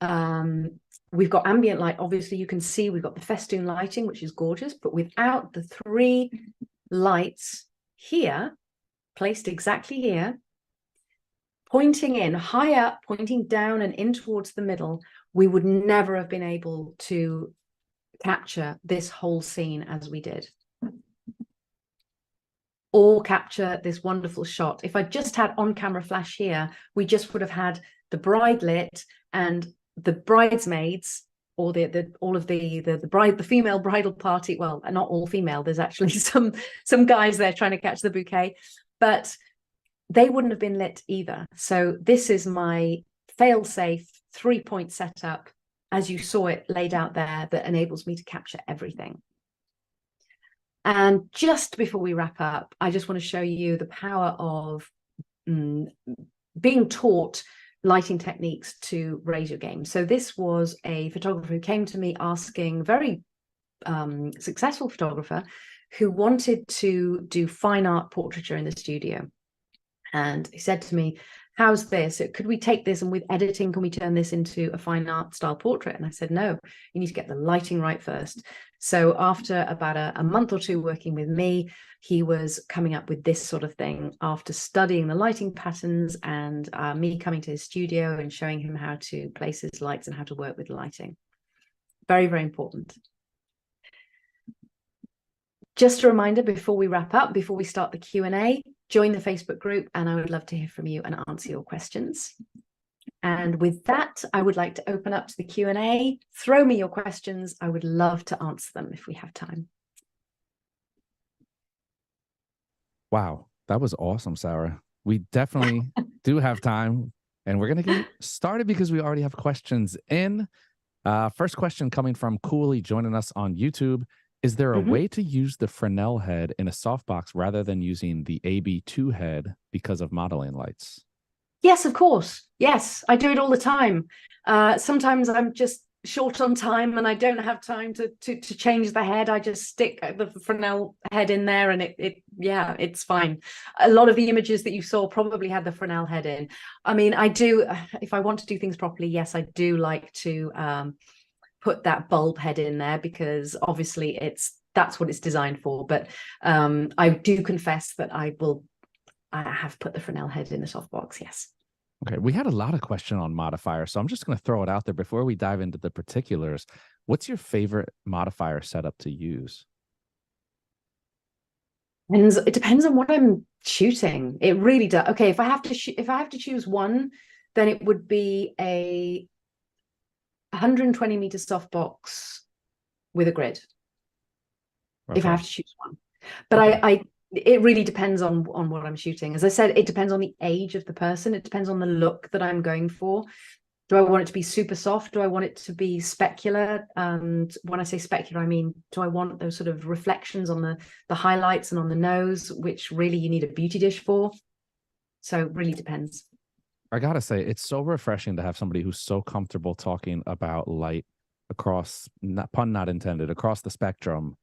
We've got ambient light. Obviously, you can see we've got the festoon lighting, which is gorgeous, but without the 3 lights here, placed exactly here, pointing in, high up, pointing down and in towards the middle, we would never have been able to capture this whole scene as we did, or capture this wonderful shot. If I just had on-camera flash here, we just would have had the bride lit and the bridesmaids, or the female bridal party. Well, not all female. There's actually some guys there trying to catch the bouquet, but they wouldn't have been lit either. So this is my fail-safe 3-point setup, as you saw it laid out there, that enables me to capture everything. And just before we wrap up, I just want to show you the power of being taught lighting techniques to raise your game. So this was a photographer who came to me asking, very successful photographer, who wanted to do fine art portraiture in the studio. And he said to me, how's this? Could we take this and with editing, can we turn this into a fine art style portrait? And I said, no, you need to get the lighting right first. So after about a month or two working with me, he was coming up with this sort of thing after studying the lighting patterns and me coming to his studio and showing him how to place his lights and how to work with lighting. Very, very important. Just a reminder before we wrap up, before we start the Q&A, join the Facebook group and I would love to hear from you and answer your questions. And with that, I would like to open up to the Q&A. Throw me your questions. I would love to answer them if we have time. Wow, that was awesome, Sarah. We definitely do have time, and we're going to get started because we already have questions in. First question coming from Cooley joining us on YouTube. Is there a way to use the Fresnel head in a softbox rather than using the AB2 head because of modeling lights? Yes, of course. Yes, I do it all the time. Sometimes I'm just short on time and I don't have time to change the head. I just stick the Fresnel head in there and yeah, it's fine. A lot of the images that you saw probably had the Fresnel head in. I mean, I do, if I want to do things properly, yes, I do like to put that bulb head in there because obviously that's what it's designed for. But I do confess that I have put the Fresnel head in the softbox, yes. Okay, we had a lot of question on modifiers, so I'm just going to throw it out there before we dive into the particulars. What's your favorite modifier setup to use? And it depends on what I'm shooting. It really does. Okay, if I have to choose one, then it would be a 120 meter softbox with a grid. Okay. If I have to choose one, but okay. It really depends on what I'm shooting. As I said, it depends on the age of the person. It depends on the look that I'm going for. Do I want it to be super soft? Do I want it to be specular? And when I say specular, I mean, do I want those sort of reflections on the highlights and on the nose, which really you need a beauty dish for? So it really depends. I gotta say, it's so refreshing to have somebody who's so comfortable talking about light across, pun not intended, across the spectrum.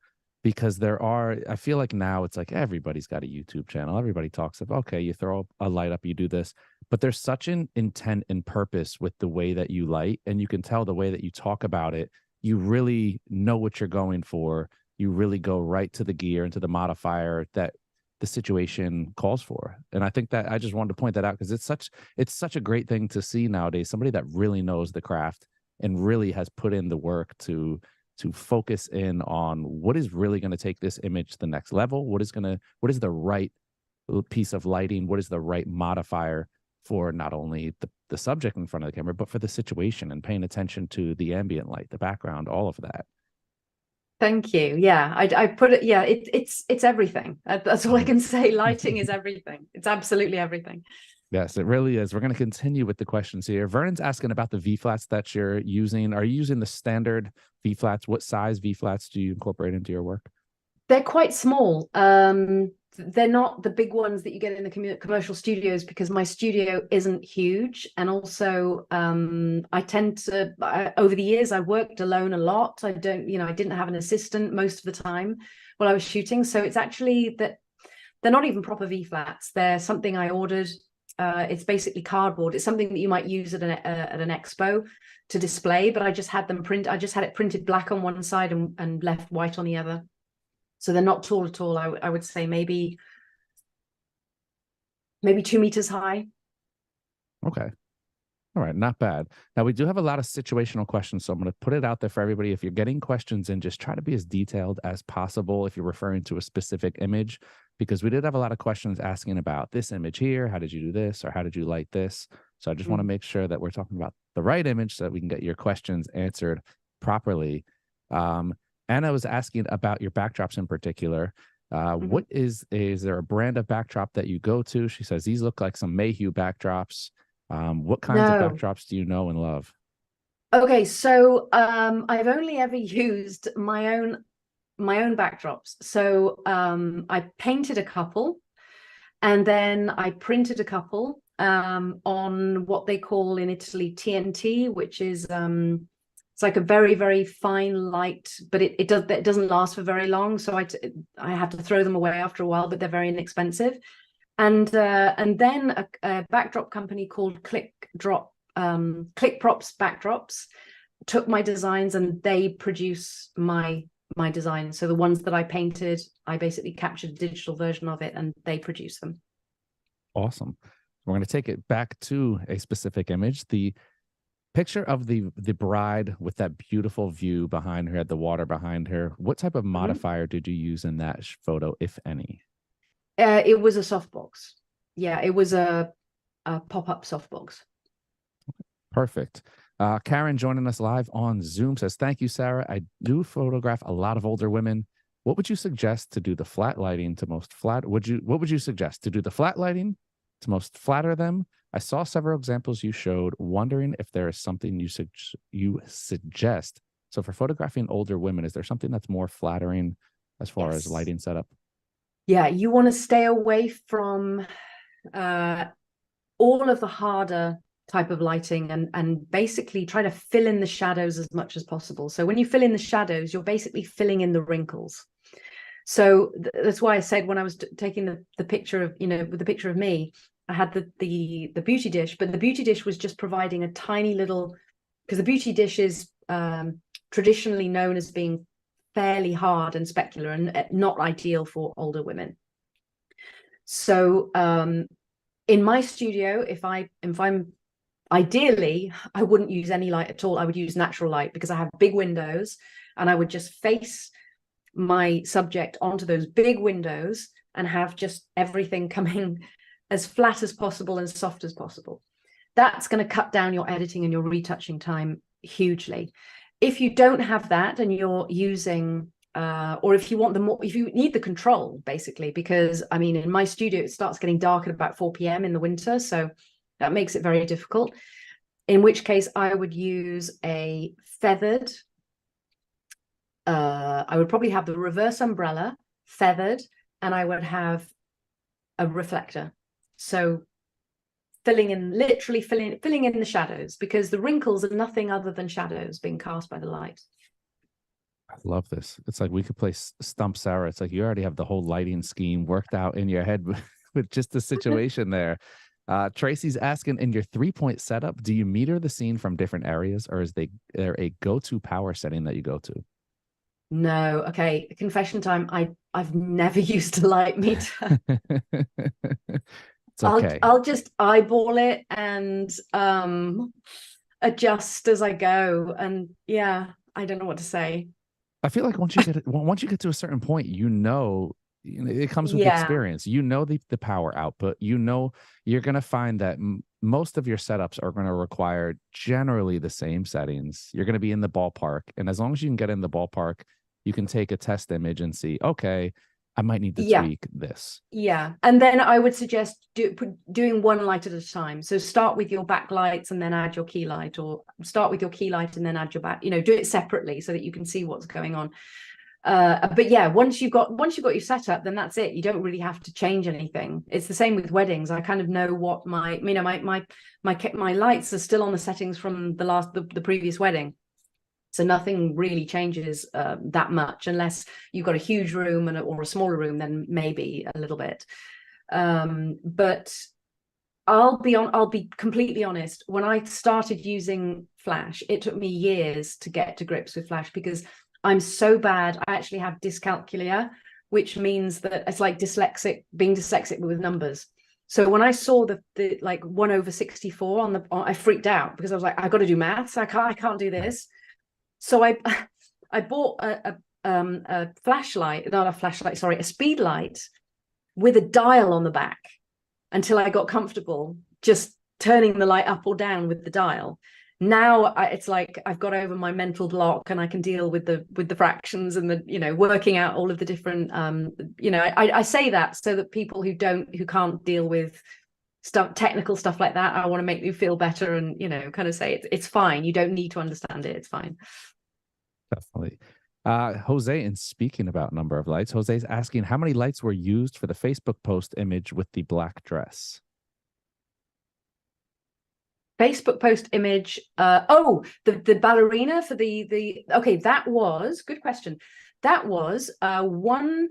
Because I feel like now it's like everybody's got a YouTube channel. Everybody talks about, okay, you throw a light up, you do this. But there's such an intent and purpose with the way that you light. And you can tell the way that you talk about it, you really know what you're going for. You really go right to the gear and to the modifier that the situation calls for. And I think that I just wanted to point that out because it's such a great thing to see nowadays. Somebody that really knows the craft and really has put in the work to focus in on what is really going to take this image to the next level. What is the right piece of lighting? What is the right modifier for not only the subject in front of the camera, but for the situation and paying attention to the ambient light, the background, all of that. Thank you. Yeah, I put it. Yeah, it's everything. That's all I can say. Lighting is everything. It's absolutely everything. Yes, it really is. We're going to continue with the questions here. Vernon's asking about the V-flats that you're using. Are you using the standard V-flats? What size V-flats do you incorporate into your work? They're quite small. They're not the big ones that you get in the commercial studios because my studio isn't huge. And also, I tend to, over the years, I worked alone a lot. I didn't have an assistant most of the time while I was shooting. So it's actually that they're not even proper V-flats. They're something I ordered. It's basically cardboard. It's something that you might use at an expo to display, but I just had it printed black on one side and left white on the other. So they're not tall at all. I would say maybe 2 meters high. Okay. All right, not bad. Now, we do have a lot of situational questions, so I'm going to put it out there for everybody. If you're getting questions in, just try to be as detailed as possible if you're referring to a specific image, because we did have a lot of questions asking about this image here. How did you do this? Or how did you light this? So I just want to make sure that we're talking about the right image so that we can get your questions answered properly. Anna was asking about your backdrops in particular. What is there a brand of backdrop that you go to? She says, these look like some Mayhew backdrops. What kinds of backdrops do you know and love? Okay, so I've only ever used my my own backdrops. So I painted a couple, and then I printed a couple on what they call in Italy TNT, which is it's like a very, very fine light, but it doesn't last for very long. So I have to throw them away after a while, but they're very inexpensive. And then a backdrop company called Click Props Backdrops took my designs, and they produce my designs. So the ones that I painted, I basically captured a digital version of it, and they produce them. Awesome. We're going to take it back to a specific image. The picture of the bride with that beautiful view behind her, at the water behind her. What type of modifier did you use in that photo, if any? It was a softbox. Yeah, it was a pop-up softbox. Perfect. Karen joining us live on Zoom says, thank you, Sarah. I do photograph a lot of older women. What would you suggest to do the flat lighting to most flat? What would you suggest to do the flat lighting to most flatter them? I saw several examples you showed, wondering if there is something you suggest. So for photographing older women, is there something that's more flattering as far as lighting setup? Yeah, you want to stay away from all of the harder type of lighting, and basically try to fill in the shadows as much as possible. So when you fill in the shadows, you're basically filling in the wrinkles. So that's why I said when I was taking the picture of, with the picture of me, I had the beauty dish, but the beauty dish was just providing a tiny little, because the beauty dish is traditionally known as being fairly hard and specular and not ideal for older women. So in my studio, if I'm ideally, I wouldn't use any light at all. I would use natural light, because I have big windows, and I would just face my subject onto those big windows and have just everything coming as flat as possible and soft as possible. That's going to cut down your editing and your retouching time hugely. If you don't have that and you're using, or if you want if you need the control, basically, because I mean, in my studio, it starts getting dark at about 4 p.m. in the winter. So that makes it very difficult. In which case I would use a feathered, I would probably have the reverse umbrella feathered, and I would have a reflector. So literally filling in the shadows, because the wrinkles are nothing other than shadows being cast by the light. I love this. It's like we could play Stump Sarah. It's like you already have the whole lighting scheme worked out in your head with just the situation there. Tracy's asking, in your 3-point setup, do you meter the scene from different areas, or is there a go-to power setting that you go to? No. Okay. Confession time. I've never used a light meter. It's okay. I'll just eyeball it and adjust as I go. And yeah, I don't know what to say. I feel like once you get to a certain point, it comes with experience. The power output. You're going to find that most of your setups are going to require generally the same settings. You're going to be in the ballpark. And as long as you can get in the ballpark, you can take a test image and see, okay, I might need to tweak this. Yeah. And then I would suggest doing one light at a time. So start with your backlights and then add your key light, or start with your key light and then add your back, do it separately so that you can see what's going on. But yeah, once you've got your setup, then that's it. You don't really have to change anything. It's the same with weddings. I kind of know what my lights are still on the settings from the previous wedding. So nothing really changes that much, unless you've got a huge room or a smaller room, then maybe a little bit. But I'll be completely honest. When I started using Flash, it took me years to get to grips with Flash, because I'm so bad. I actually have dyscalculia, which means that it's like being dyslexic with numbers. So when I saw the like 1/64 I freaked out, because I was like, I got to do maths. I can't do this. So I bought a speed light with a dial on the back, until I got comfortable just turning the light up or down with the dial. Now it's like I've got over my mental block, and I can deal with the fractions and working out all of the different I say that so that people who can't deal with technical stuff like that, I want to make you feel better and kind of say it's fine. You don't need to understand it. It's fine. Definitely. Jose, and speaking about number of lights, Jose's asking how many lights were used for the Facebook post image with the black dress. Facebook post image. The ballerina for the okay, that was good question. That was one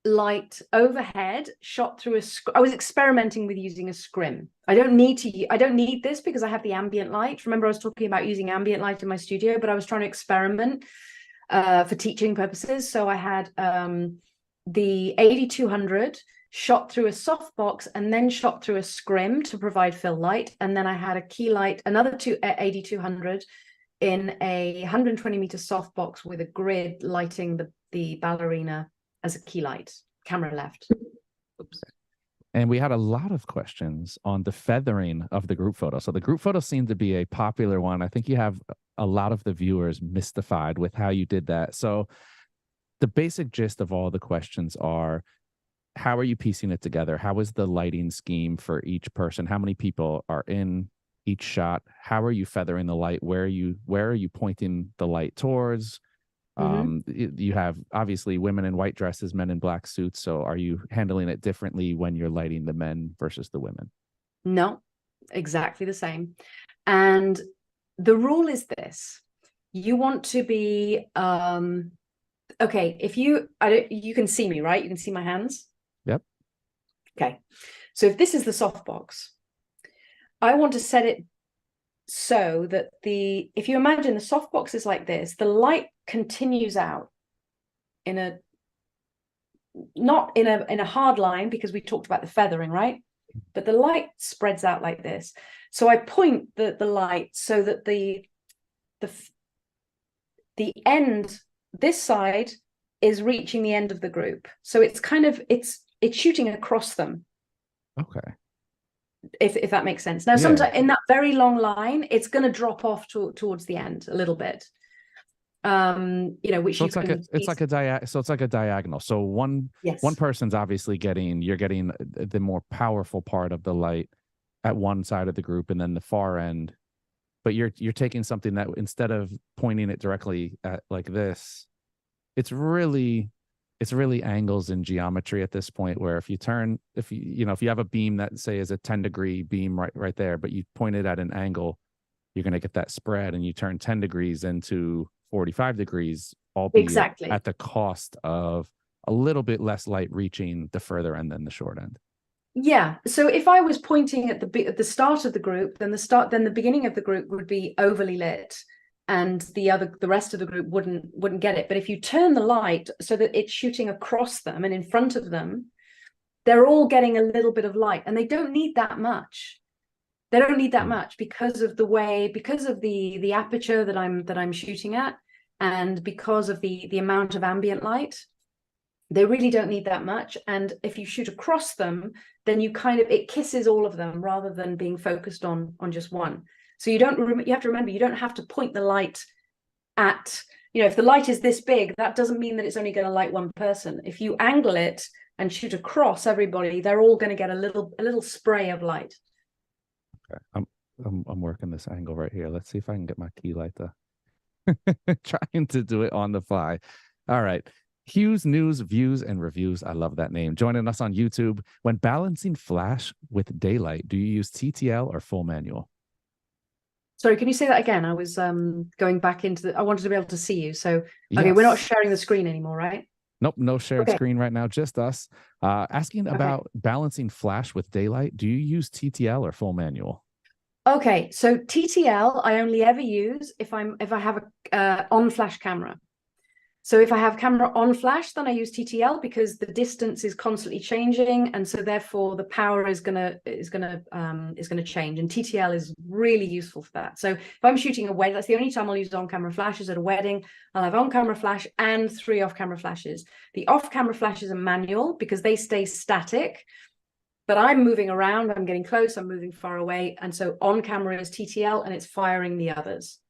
light overhead shot through I was experimenting with using a scrim. I don't need this because I have the ambient light. Remember, I was talking about using ambient light in my studio, but I was trying to experiment for teaching purposes. So I had the 8200 shot through a softbox and then shot through a scrim to provide fill light. And then I had a key light, another 8200 in a 120 meter softbox with a grid lighting the ballerina as a key light. Camera left. Oops. And we had a lot of questions on the feathering of the group photo. So the group photo seemed to be a popular one. I think you have a lot of the viewers mystified with how you did that. So the basic gist of all the questions are, how are you piecing it together? How is the lighting scheme for each person? How many people are in each shot? How are you feathering the light? Where are you pointing the light towards? You have obviously women in white dresses, men in black suits. So are you handling it differently when you're lighting the men versus the women? No, exactly the same. And the rule is this: you want to be okay. If you can see me, right? You can see my hands. Yep. Okay. So if this is the softbox, I want to set it so that if you imagine the softbox is like this, the light continues out not in a hard line, because we talked about the feathering, right? But the light spreads out like this. So I point the light so that the end, this side, is reaching the end of the group. So it's kind of it's shooting across them. Okay. If that makes sense. Now, sometimes in that very long line, it's going to drop off towards the end a little bit. Which so it's like a diagonal. So one person's obviously you're getting the more powerful part of the light at one side of the group, and then the far end. But you're taking something that, instead of pointing it directly at like this, it's really angles and geometry at this point, where if you have a beam that, say, is a 10-degree beam right there, but you point it at an angle, you're going to get that spread, and you turn 10 degrees into 45 degrees, albeit exactly at the cost of a little bit less light reaching the further end than the short end. Yeah. So if I was pointing at the start of the group, then the beginning of the group would be overly lit, and the rest of the group wouldn't get it. But if you turn the light so that it's shooting across them and in front of them, they're all getting a little bit of light, and they don't need that much. They don't need that much because of the aperture that I'm shooting at, and because of the amount of ambient light. They really don't need that much. And if you shoot across them, then it kisses all of them rather than being focused on just one. So you have to remember, you don't have to point the light at, if the light is this big, that doesn't mean that it's only going to light one person. If you angle it and shoot across everybody, they're all going to get a little spray of light. Okay. I'm working this angle right here. Let's see if I can get my key light to trying to do it on the fly. All right. Hughes News, Views, and Reviews. I love that name. Joining us on YouTube. When balancing flash with daylight, do you use TTL or full manual? Sorry, can you say that again? I was going back into I wanted to be able to see you. So, okay, yes. We're not sharing the screen anymore, right? Nope, no shared screen right now, just us. Asking about balancing flash with daylight. Do you use TTL or full manual? Okay, so TTL I only ever use if I have a on flash camera. So if I have camera on flash, then I use TTL because the distance is constantly changing, and so therefore the power is gonna change. And TTL is really useful for that. So if I'm shooting a wedding, that's the only time I'll use on-camera flashes at a wedding. I'll have on-camera flash and 3 off-camera flashes. The off-camera flashes are manual because they stay static, but I'm moving around. I'm getting close. I'm moving far away, and so on camera is TTL, and it's firing the others.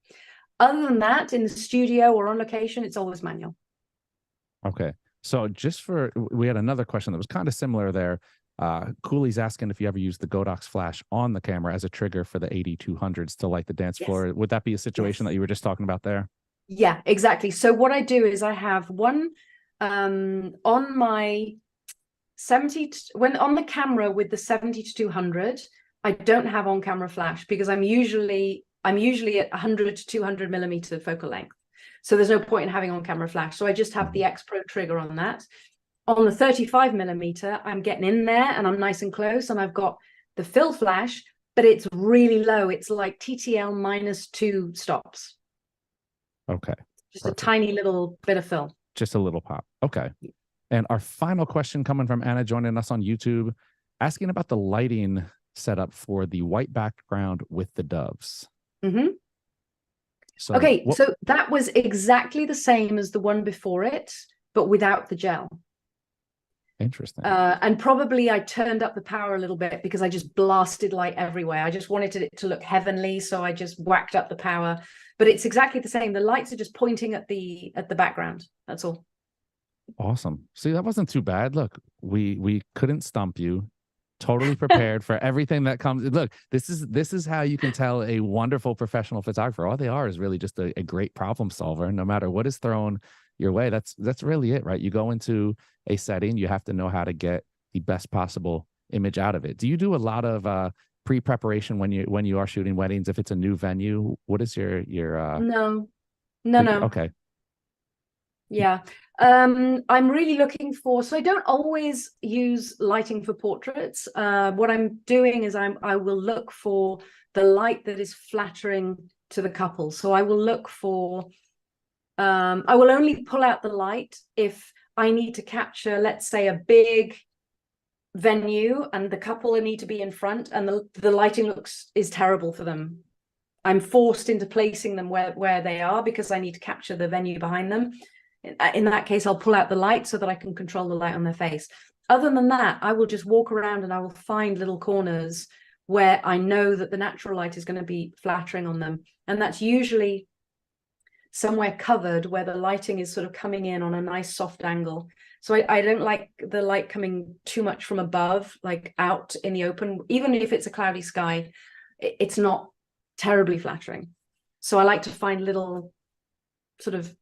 Other than that, in the studio or on location, it's always manual. Okay. So we had another question that was kind of similar there. Cooley's asking if you ever use the Godox flash on the camera as a trigger for the 8200s to light the dance floor. Would that be a situation that you were just talking about there? Yeah, exactly. So what I do is I have one on my 70 when on the camera with the 70 to 200. I don't have on camera flash because I'm usually at 100 to 200 millimeter focal length. So there's no point in having on camera flash. So I just have the X Pro trigger on that. On the 35 millimeter, I'm getting in there and I'm nice and close, and I've got the fill flash, but it's really low. It's like TTL -2 stops. Okay. Just Perfect. a tiny little bit of fill. Just a little pop. Okay. And our final question coming from Anna joining us on YouTube, asking about the lighting setup for the white background with the doves. So okay, so that was exactly the same as the one before it, but without the gel. Interesting. And probably I turned up the power a little bit because I just blasted light everywhere. I just wanted it to look heavenly, so I just whacked up the power. But it's exactly the same. The lights are just pointing at the background. That's all. Awesome. See, that wasn't too bad. Look, we couldn't stump you. Totally prepared for everything that comes. Look, this is how you can tell a wonderful professional photographer. All they are is really just a great problem solver. No matter what is thrown your way, that's really it, right? You go into a setting, you have to know how to get the best possible image out of it. Do you do a lot of pre-preparation when you are shooting weddings? If it's a new venue, what is your no. Okay. Yeah. I'm really looking for, so I don't always use lighting for portraits. What I'm doing is I will look for the light that is flattering to the couple. So I will look for, I will only pull out the light if I need to capture, let's say, a big venue and the couple need to be in front and the lighting is terrible for them. I'm forced into placing them where they are because I need to capture the venue behind them. In that case, I'll pull out the light so that I can control the light on their face. Other than that, I will just walk around and I will find little corners where I know that the natural light is going to be flattering on them. And that's usually somewhere covered where the lighting is sort of coming in on a nice soft angle. So I don't like the light coming too much from above, like out in the open. Even if it's a cloudy sky, it's not terribly flattering. So I like to find little sort of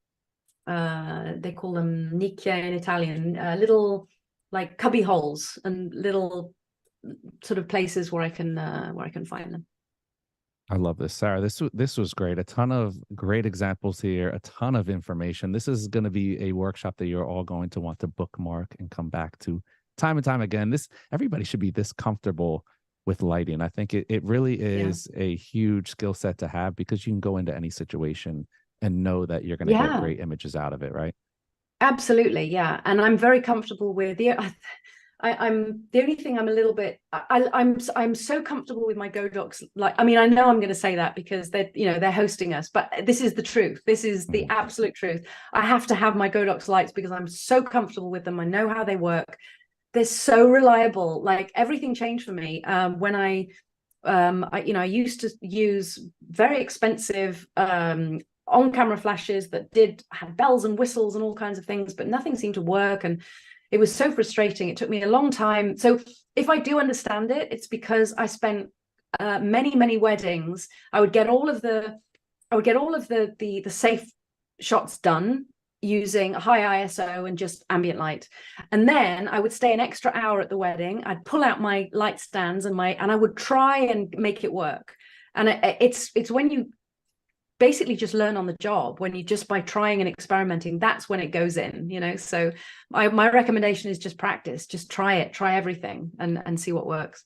they call them nicchie in Italian, little like cubby holes and little sort of places where I can find them. I love this, Sarah. This was great. A ton of great examples here, a ton of information. This is going to be a workshop that you're all going to want to bookmark and come back to time and time again. Everybody should be this comfortable with lighting. I think it really is a huge skill set to have because you can go into any situation and know that you're going to get great images out of it, right? Absolutely, yeah. And I'm very comfortable with I'm the only thing I'm a little bit I'm so comfortable with my Godox. Like, I mean, I know I'm going to say that because they're hosting us, but this is the truth. This is the absolute truth. I have to have my Godox lights because I'm so comfortable with them. I know how they work. They're so reliable. Like, everything changed for me when I used to use very expensive on-camera flashes that had bells and whistles and all kinds of things, but nothing seemed to work, and it was so frustrating. It took me a long time. So if I do understand it, it's because I spent many weddings. I would get all of the safe shots done using a high ISO and just ambient light, and then I would stay an extra hour at the wedding. I'd pull out my light stands and I would try and make it work. And it's when you basically just learn on the job, when you just by trying and experimenting, that's when it goes in, so my recommendation is just practice, just try everything and see what works.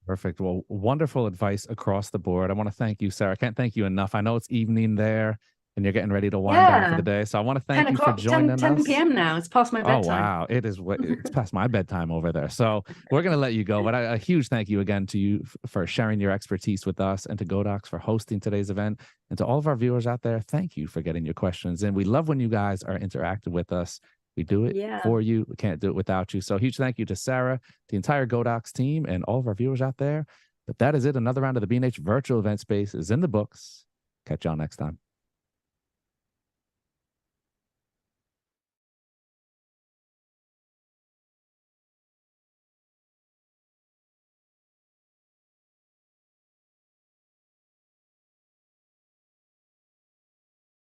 Perfect. Well, wonderful advice across the board. I want to thank you, Sarah. I can't thank you enough. I know it's evening there and you're getting ready to wind down for the day, so I want to thank you for joining us. 10 p.m. now. It's past my bedtime. Oh wow, it's past my bedtime over there. So we're gonna let you go, but a huge thank you again to you for sharing your expertise with us, and to Godox for hosting today's event, and to all of our viewers out there, thank you for getting your questions in. We love when you guys are interactive with us. We do it for you. We can't do it without you. So huge thank you to Sarah, the entire Godox team, and all of our viewers out there. But that is it. Another round of the B&H virtual event space is in the books. Catch y'all next time.